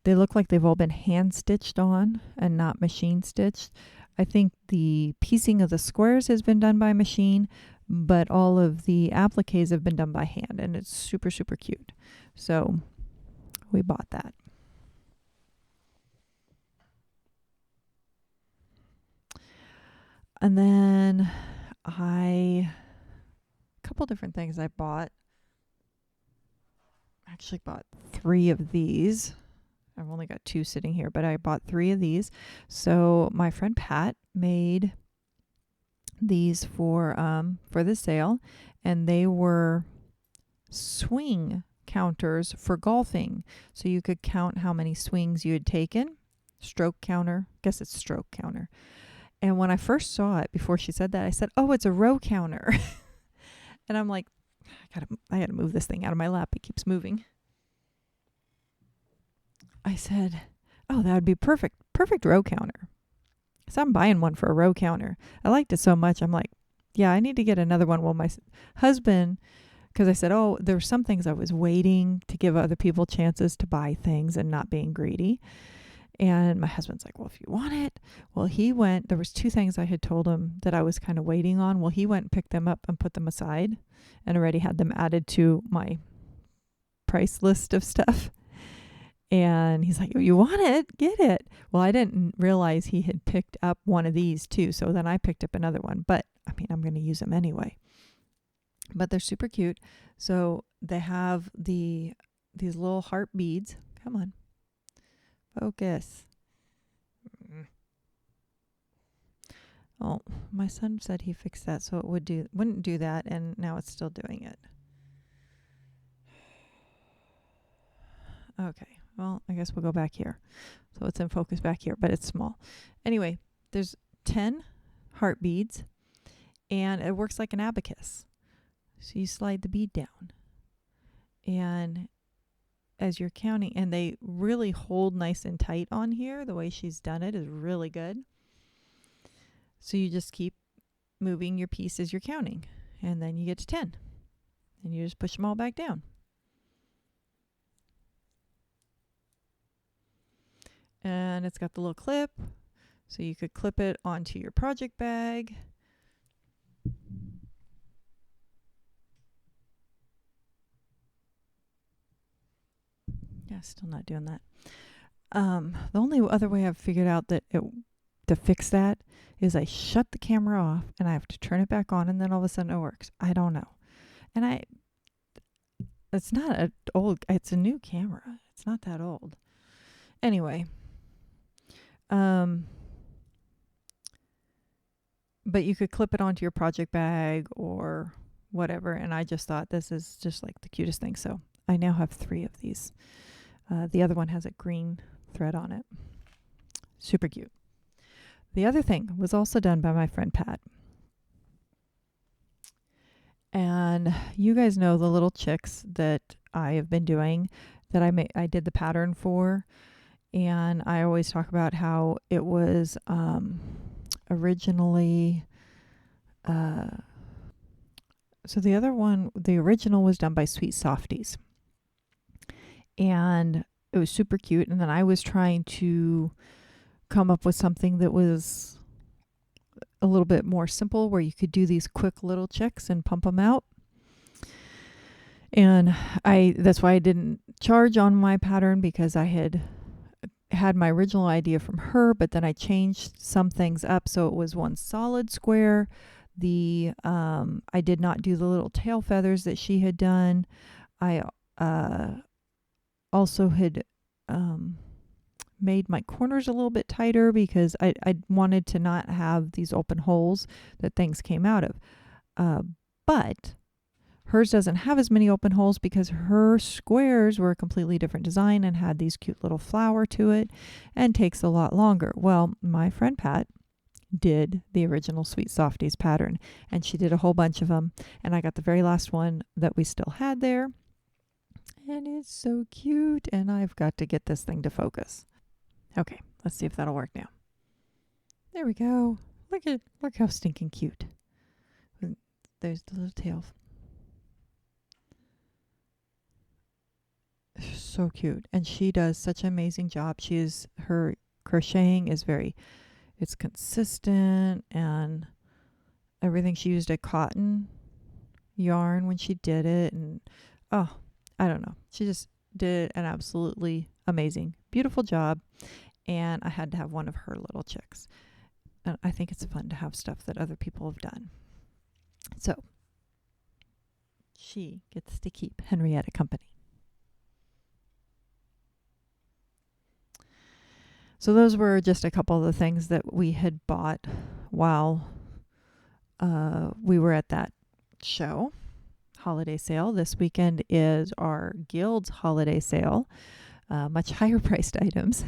they look like they've all been hand stitched on and not machine stitched. I think the piecing of the squares has been done by machine, but all of the appliques have been done by hand, and it's super, super cute. So we bought that. And then a couple different things I bought. I actually bought 3 of these. I've only got 2 sitting here, but I bought 3 of these. So my friend Pat made these for the sale, and they were swing counters for golfing. So you could count how many swings you had taken. Stroke counter. Guess it's stroke counter. And when I first saw it, before she said that, I said, "Oh, it's a row counter." And I'm like, I gotta move this thing out of my lap. It keeps moving. I said, "Oh, that would be perfect row counter." So I'm buying one for a row counter. I liked it so much. I'm like, yeah, I need to get another one. Well, my husband, because I said, oh, there's some things I was waiting to give other people chances to buy things and not being greedy. And my husband's like, well, if you want it. Well, he went, there was 2 things I had told him that I was kind of waiting on. Well, he went and picked them up and put them aside and already had them added to my price list of stuff. And he's like, you want it? Get it. Well, I didn't realize he had picked up one of these too. So then I picked up another one. But I mean, I'm going to use them anyway. But they're super cute. So they have these little heart beads. Come on. Focus. Oh, my son said he fixed that, so it wouldn't do that, and now it's still doing it. Okay, well, I guess we'll go back here. So it's in focus back here, but it's small. Anyway, there's 10 heart beads, and it works like an abacus. So you slide the bead down, and as you're counting, and they really hold nice and tight on here. The way she's done it is really good. So you just keep moving your piece as you're counting, and then you get to 10, and you just push them all back down. And it's got the little clip, so you could clip it onto your project bag. Yeah, still not doing that. The only other way I've figured out to fix that is I shut the camera off and I have to turn it back on, and then all of a sudden it works. I don't know. And it's not it's a new camera. It's not that old. Anyway, but you could clip it onto your project bag or whatever, and I just thought this is just like the cutest thing. So I now have 3 of these. The other one has a green thread on it. Super cute. The other thing was also done by my friend Pat. And you guys know the little chicks that I have been doing that I did the pattern for. And I always talk about how it was originally... so the other one, the original was done by Sweet Softies. and it was super cute. And then I was trying to come up with something that was a little bit more simple, where you could do these quick little chicks and pump them out. And that's why I didn't charge on my pattern, because I had my original idea from her, but then I changed some things up. So it was one solid square. I did not do the little tail feathers that she had done. I also had made my corners a little bit tighter, because I wanted to not have these open holes that things came out of. But hers doesn't have as many open holes, because her squares were a completely different design and had these cute little flower to it, and takes a lot longer. Well, my friend Pat did the original Sweet Softies pattern, and she did a whole bunch of them, and I got the very last one that we still had there, and it's so cute, and I've got to get this thing to focus. Okay, let's see if that'll work now. There we go. Look how stinking cute. There's the little tail. So cute. And she does such an amazing job. Her crocheting is it's consistent, and everything. She used a cotton yarn when she did it, and I don't know. She just did an absolutely amazing, beautiful job. And I had to have one of her little chicks. And I think it's fun to have stuff that other people have done. So she gets to keep Henrietta company. So those were just a couple of the things that we had bought while we were at that show, holiday sale. This weekend is our Guild's holiday sale. Much higher priced items,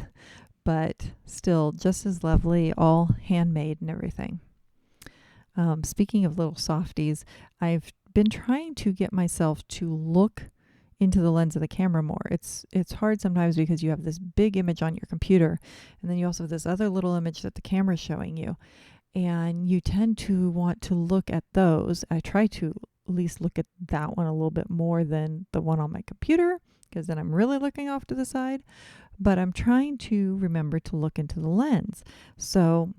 but still just as lovely, all handmade and everything. Speaking of little softies, I've been trying to get myself to look into the lens of the camera more. It's hard sometimes, because you have this big image on your computer, and then you also have this other little image that the camera is showing you, and you tend to want to look at those. I try to at least look at that one a little bit more than the one on my computer, because then I'm really looking off to the side. But I'm trying to remember to look into the lens. So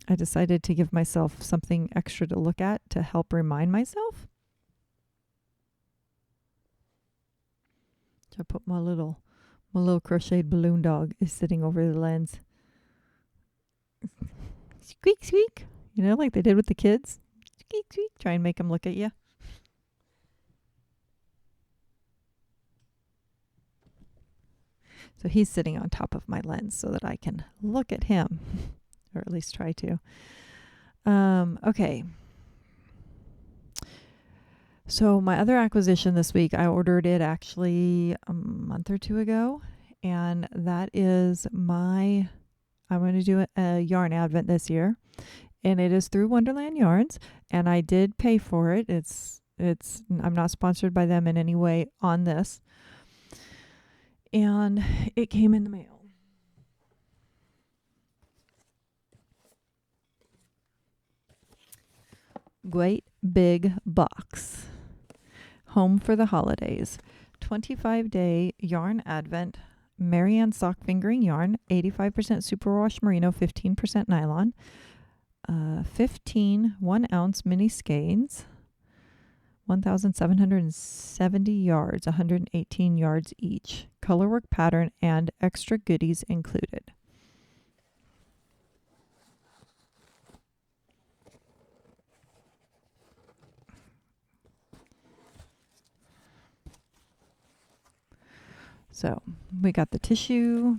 I decided to give myself something extra to look at to help remind myself. So I put my little crocheted balloon dog is sitting over the lens. Squeak, squeak. You know, like they did with the kids. Squeak, squeak. Try and make them look at you. So he's sitting on top of my lens so that I can look at him, or at least try to. Okay. So my other acquisition this week, I ordered it actually a month or two ago, and that is I'm going to do a yarn advent this year, and it is through Wonderland Yarns, and I did pay for it. I'm not sponsored by them in any way on this, and it came in the mail. Great big box. Home for the holidays. 25-day yarn advent. Marianne sock fingering yarn. 85% superwash merino, 15% nylon. 15 1-ounce mini skeins. 1,770 yards, 118 yards each. Colorwork pattern and extra goodies included. So we got the tissue.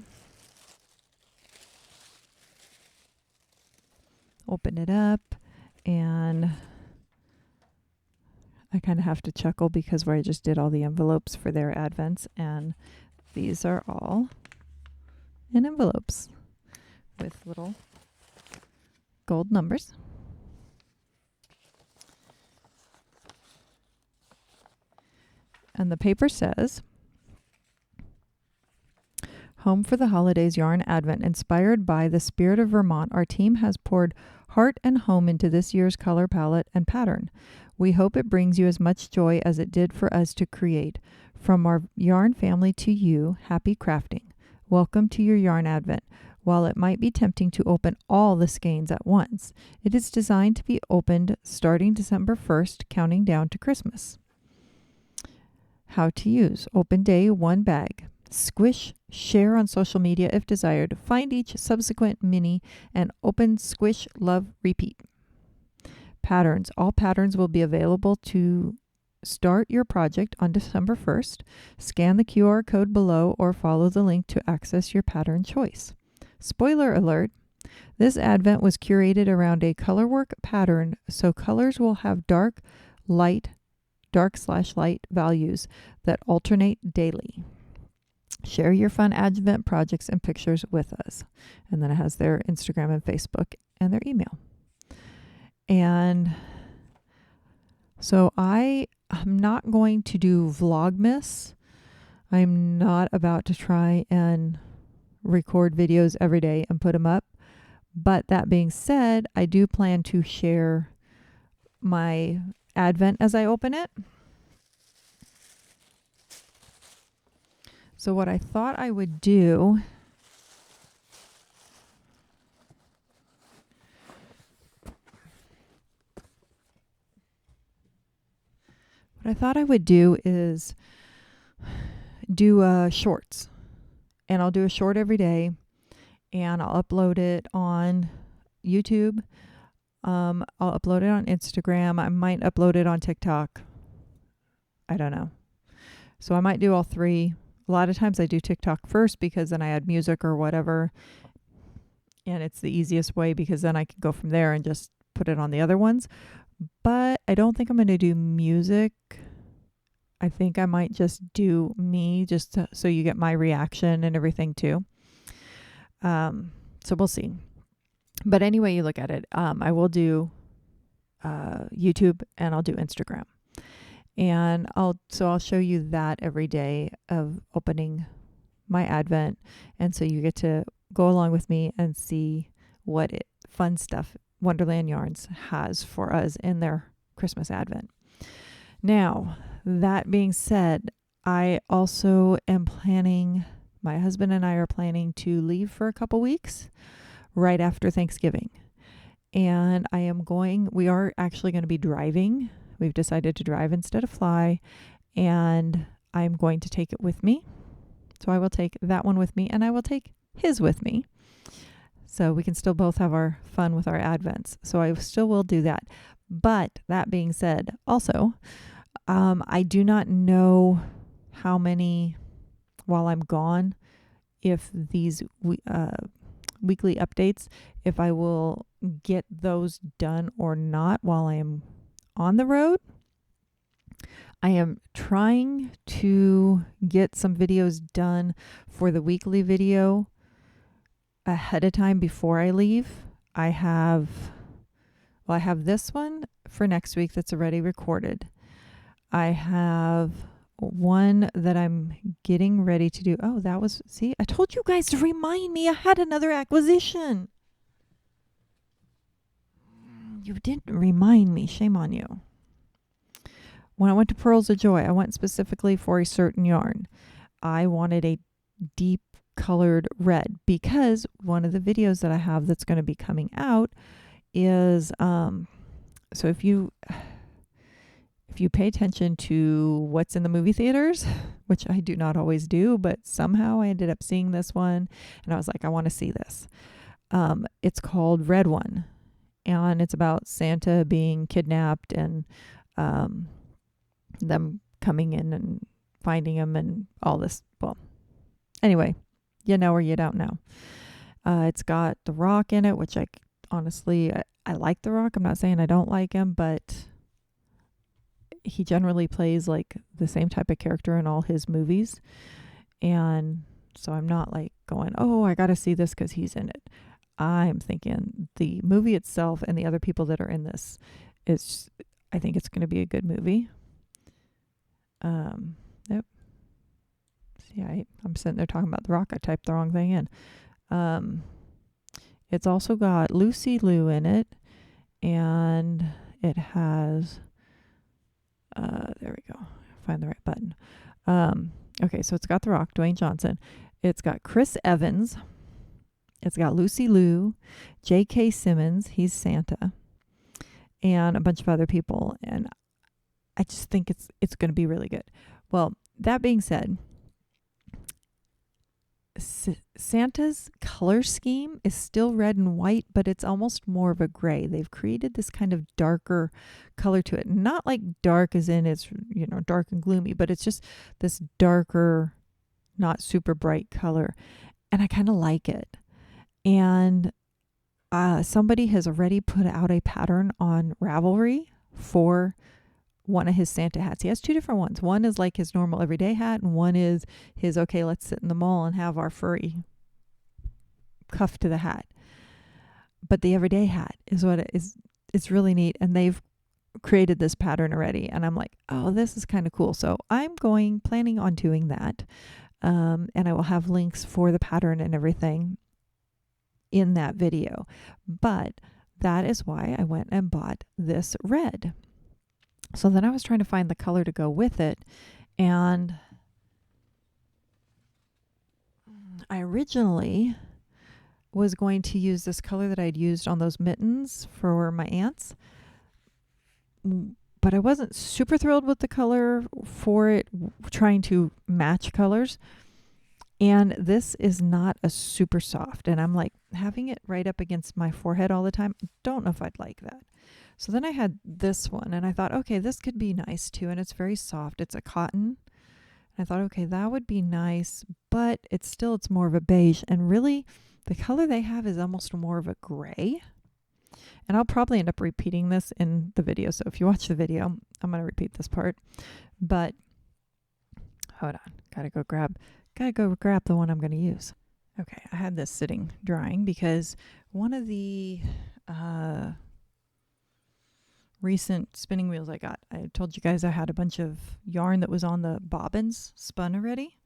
Open it up, and I kind of have to chuckle because where I just did all the envelopes for their advents, and these are all in envelopes with little gold numbers. And the paper says, Home for the Holidays Yarn Advent. Inspired by the spirit of Vermont, our team has poured heart and home into this year's color palette and pattern. We hope it brings you as much joy as it did for us to create. From our yarn family to you, happy crafting. Welcome to your yarn advent. While it might be tempting to open all the skeins at once, it is designed to be opened starting December 1st, counting down to Christmas. How to use. Open day 1 bag. Squish, share on social media if desired. Find each subsequent mini and open, squish, love, repeat. Patterns. All patterns will be available to start your project on December 1st. Scan the QR code below or follow the link to access your pattern choice. Spoiler alert, this advent was curated around a colorwork pattern, so colors will have dark/light values that alternate daily. Share your fun advent projects and pictures with us. And then it has their Instagram and Facebook and their email. And so I am not going to do Vlogmas. I'm not about to try and record videos every day and put them up. But that being said, I do plan to share my advent as I open it. So what I thought I would do is do shorts. And I'll do a short every day and I'll upload it on YouTube. I'll upload it on Instagram. I might upload it on TikTok. I don't know. So I might do all three. A lot of times I do TikTok first because then I add music or whatever. And it's the easiest way because then I can go from there and just put it on the other ones. But I don't think I'm going to do music. I think I might just do me so you get my reaction and everything too. So we'll see. But anyway, you look at it. I will do YouTube and I'll do Instagram. And I'll show you that every day of opening my advent. And so you get to go along with me and see what fun stuff Wonderland Yarns has for us in their Christmas advent. Now, that being said, I also am my husband and I are planning to leave for a couple weeks right after Thanksgiving. And we are actually going to be driving. We've decided to drive instead of fly, and I'm going to take it with me. So I will take that one with me, and I will take his with me. So we can still both have our fun with our advents. So I still will do that. But that being said, also, I do not know how many, while I'm gone, if these weekly updates, if I will get those done or not while I am on the road. I am trying to get some videos done for the weekly video ahead of time before I leave. I have this one for next week that's already recorded. I have one that I'm getting ready to do. Oh, I told you guys to remind me I had another acquisition. You didn't remind me. Shame on you. When I went to Pearls of Joy, I went specifically for a certain yarn. I wanted a deep colored red because one of the videos that I have that's going to be coming out is so if you pay attention to what's in the movie theaters, which I do not always do, but somehow I ended up seeing this one and I was like, I want to see this. It's called Red One. And it's about Santa being kidnapped and them coming in and finding him and all this. Well, anyway, you know or you don't know. It's got The Rock in it, which I like The Rock. I'm not saying I don't like him, but he generally plays like the same type of character in all his movies. And so I'm not like going, oh, I got to see this because he's in it. I'm thinking the movie itself and the other people that are in this I think it's going to be a good movie. Yep. See, I'm sitting there talking about The Rock. I typed the wrong thing in. It's also got Lucy Liu in it, and it has There we go. Find the right button. Okay, so it's got The Rock, Dwayne Johnson. It's got Chris Evans. It's got Lucy Liu, J.K. Simmons. He's Santa. And a bunch of other people. And I just think it's going to be really good. Well, that being said, Santa's color scheme is still red and white, but it's almost more of a gray. They've created this kind of darker color to it. Not like dark as in it's, dark and gloomy, but it's just this darker, not super bright color. And I kind of like it. And somebody has already put out a pattern on Ravelry for one of his Santa hats. He has two different ones. One is like his normal everyday hat, and one is his, okay, let's sit in the mall and have our furry cuff to the hat. But the everyday hat is what it is. It's really neat. And they've created this pattern already. And I'm like, oh, this is kind of cool. So I'm planning on doing that. And I will have links for the pattern and everything in that video. But that is why I went and bought this red. So then I was trying to find the color to go with it. And I originally was going to use this color that I'd used on those mittens for my aunts. But I wasn't super thrilled with the color for it, trying to match colors. And this is not a super soft. And I'm like, having it right up against my forehead all the time, don't know if I'd like that. So then I had this one and I thought, okay, this could be nice too. And it's very soft. It's a cotton. And I thought, okay, that would be nice, but it's more of a beige. And really the color they have is almost more of a gray. And I'll probably end up repeating this in the video. So if you watch the video, I'm going to repeat this part, but hold on. Gotta go grab the one I'm going to use. Okay. I had this sitting drying because one of the, recent spinning wheels I told you guys I had a bunch of yarn that was on the bobbins spun already.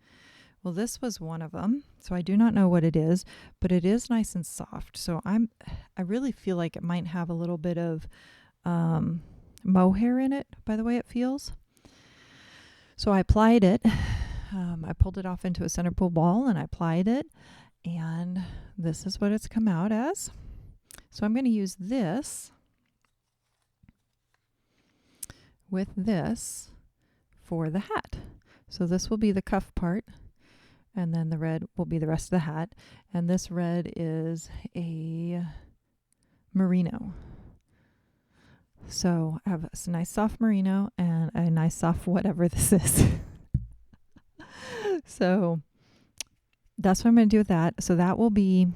Well, this was one of them. So I do not know what it is, but it is nice and soft. So I really feel like it might have a little bit of mohair in it by the way it feels. So I applied it. I pulled it off into a center pull ball and I applied it. And this is what it's come out as. So I'm going to use this with this for the hat. So this will be the cuff part and then the red will be the rest of the hat. And this red is a merino. So I have a nice soft merino and a nice soft whatever this is. So that's what I'm going to do with that. So that will be,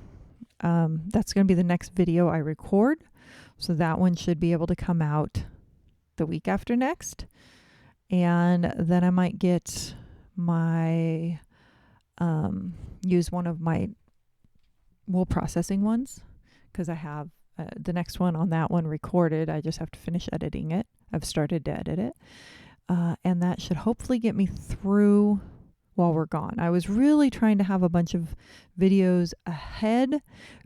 that's going to be the next video I record. So that one should be able to come out the week after next. And then I might get my, use one of my wool processing ones because I have the next one on that one recorded. I just have to finish editing it. I've started to edit it. And that should hopefully get me through while we're gone. I was really trying to have a bunch of videos ahead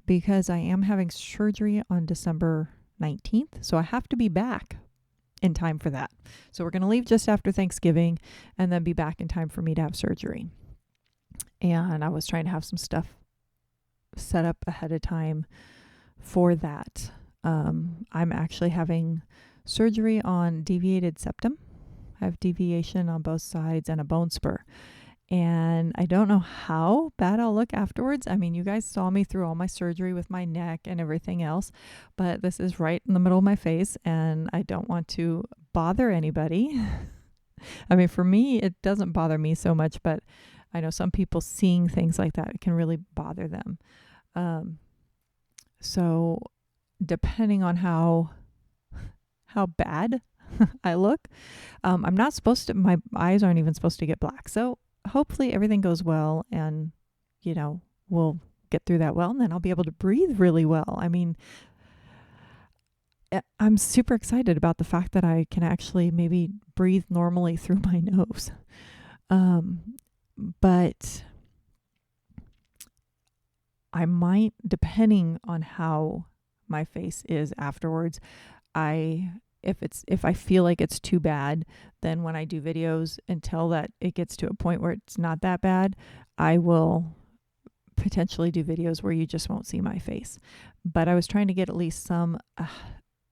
because I am having surgery on December 19th. So I have to be back in time for that. So we're going to leave just after Thanksgiving and then be back in time for me to have surgery. And I was trying to have some stuff set up ahead of time for that. I'm actually having surgery on deviated septum. I have deviation on both sides and a bone spur. And I don't know how bad I'll look afterwards. I mean, you guys saw me through all my surgery with my neck and everything else, but this is right in the middle of my face and I don't want to bother anybody. I mean, for me, it doesn't bother me so much, but I know some people seeing things like that, it can really bother them. So depending on how bad I look, I'm not supposed to, my eyes aren't even supposed to get black. So hopefully everything goes well and, we'll get through that well and then I'll be able to breathe really well. I mean, I'm super excited about the fact that I can actually maybe breathe normally through my nose. But I might, depending on how my face is afterwards, I if I feel like it's too bad, then when I do videos, until that it gets to a point where it's not that bad, I will potentially do videos where you just won't see my face. But I was trying to get at least some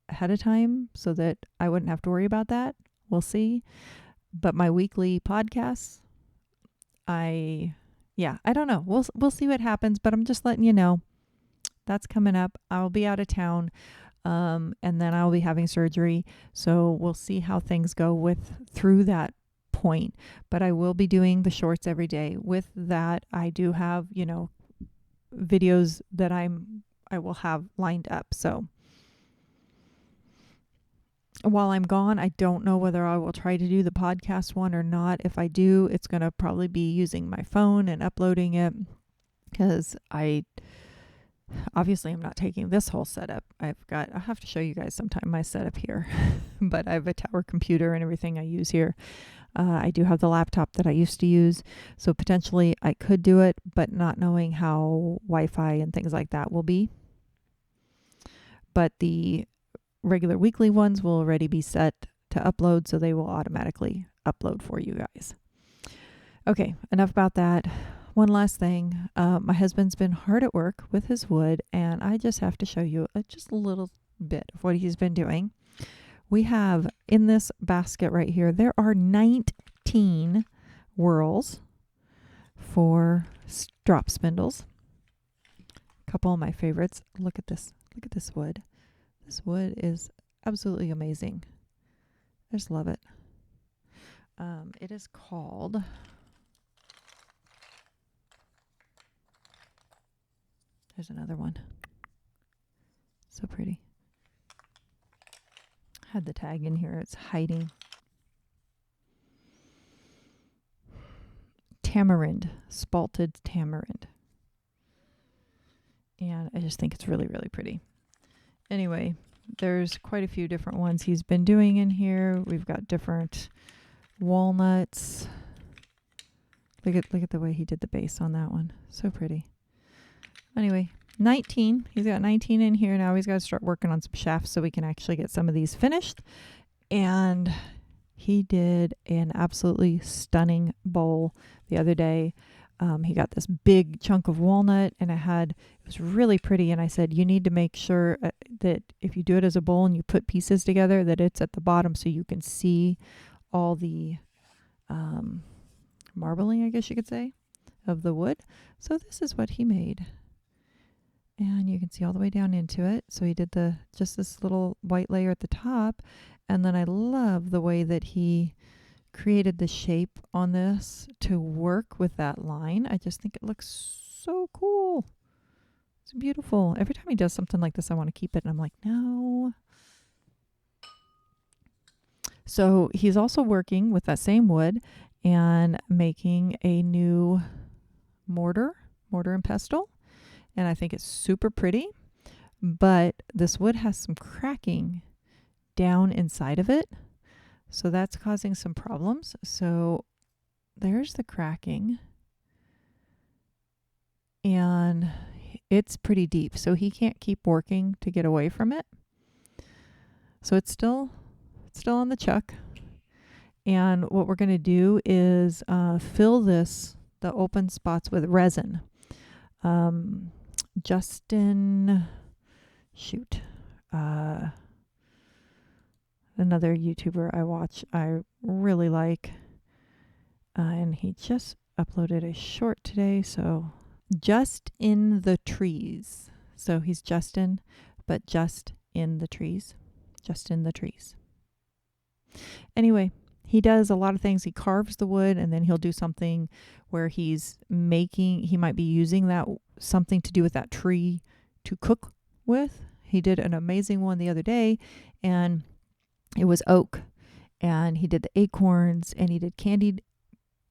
ahead of time so that I wouldn't have to worry about that. We'll see. But my weekly podcasts, I don't know. We'll see what happens, but I'm just letting you know that's coming up. I'll be out of town. And then I'll be having surgery. So we'll see how things go through that point. But I will be doing the shorts every day. With that, I do have, videos that I will have lined up. So while I'm gone, I don't know whether I will try to do the podcast one or not. If I do, it's going to probably be using my phone and uploading it, because obviously I'm not taking this whole setup. I'll have to show you guys sometime my setup here, but I have a tower computer and everything I use here. I do have the laptop that I used to use, so potentially I could do it, but not knowing how Wi-Fi and things like that will be. But the regular weekly ones will already be set to upload, so they will automatically upload for you guys. Okay, enough about that. One last thing. My husband's been hard at work with his wood, and I just have to show you just a little bit of what he's been doing. We have in this basket right here, there are 19 whorls for drop spindles. A couple of my favorites. Look at this. Look at this wood. This wood is absolutely amazing. I just love it. It is called... There's another one. So pretty. Had the tag in here. It's hiding. Tamarind. Spalted tamarind. And I just think it's really, really pretty. Anyway, there's quite a few different ones he's been doing in here. We've got different walnuts. Look at the way he did the base on that one. So pretty. Anyway, 19. He's got 19 in here. Now he's got to start working on some shafts so we can actually get some of these finished. And he did an absolutely stunning bowl the other day. He got this big chunk of walnut, and it was really pretty. And I said, you need to make sure that if you do it as a bowl and you put pieces together, that it's at the bottom so you can see all the marbling, I guess you could say, of the wood. So this is what he made. And you can see all the way down into it. So he did just this little white layer at the top. And then I love the way that he created the shape on this to work with that line. I just think it looks so cool. It's beautiful. Every time he does something like this, I want to keep it. And I'm like, no. So he's also working with that same wood and making a new mortar and pestle. And I think it's super pretty, but this wood has some cracking down inside of it. So that's causing some problems. So there's the cracking, and it's pretty deep. So he can't keep working to get away from it. So it's still on the chuck. And what we're going to do is fill the open spots with resin. Justin, another YouTuber I watch, I really like, and he just uploaded a short today. So just in the trees. So he's Justin, but just in the trees. Just in the trees. Anyway, he does a lot of things. He carves the wood, and then he'll do something where he might be using that something to do with that tree to cook with. He did an amazing one the other day, and it was oak. And he did the acorns, and he did candied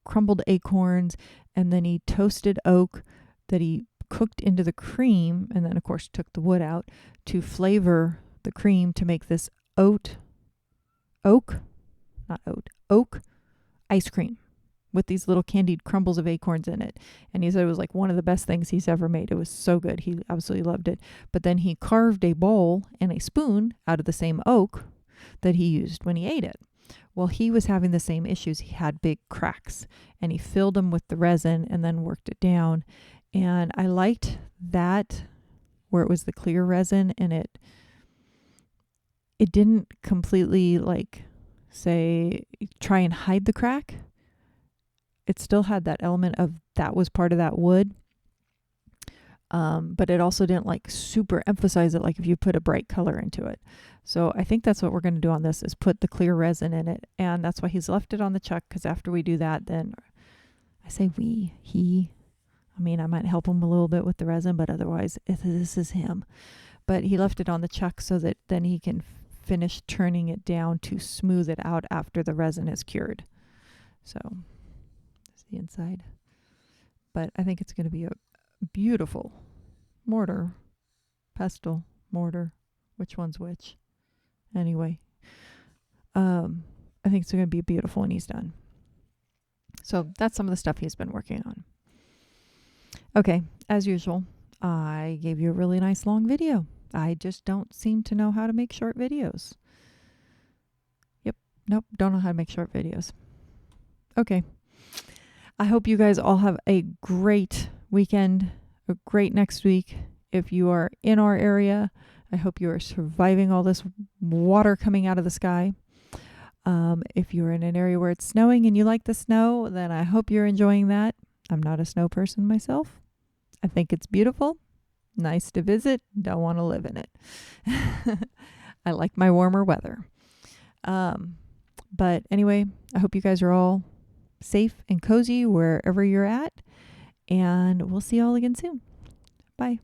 crumbled acorns, and then he toasted oak that he cooked into the cream, and then of course took the wood out to flavor the cream to make this oak ice cream with these little candied crumbles of acorns in it. And he said it was like one of the best things he's ever made. It was so good. He absolutely loved it. But then he carved a bowl and a spoon out of the same oak that he used when he ate it. Well, he was having the same issues. He had big cracks, and he filled them with the resin and then worked it down. And I liked that, where it was the clear resin, and it didn't completely try and hide the crack. It still had that element of that was part of that wood. But it also didn't super emphasize it, like if you put a bright color into it. So I think that's what we're going to do on this, is put the clear resin in it. And that's why he's left it on the chuck, because after we do that, then I say I might help him a little bit with the resin, but otherwise this is him. But he left it on the chuck so that then he can finish turning it down to smooth it out after the resin is cured. So that's the inside. But I think it's going to be a beautiful pestle mortar, which one's which? Anyway, I think it's going to be beautiful when he's done. So that's some of the stuff he's been working on. Okay, as usual, I gave you a really nice long video. I just don't seem to know how to make short videos. Nope, don't know how to make short videos. Okay. I hope you guys all have a great weekend, a great next week. If you are in our area, I hope you are surviving all this water coming out of the sky. If you're in an area where it's snowing and you like the snow, then I hope you're enjoying that. I'm not a snow person myself. I think it's beautiful, nice to visit, don't want to live in it. I like my warmer weather. But anyway, I hope you guys are all safe and cozy wherever you're at, and we'll see you all again soon. Bye.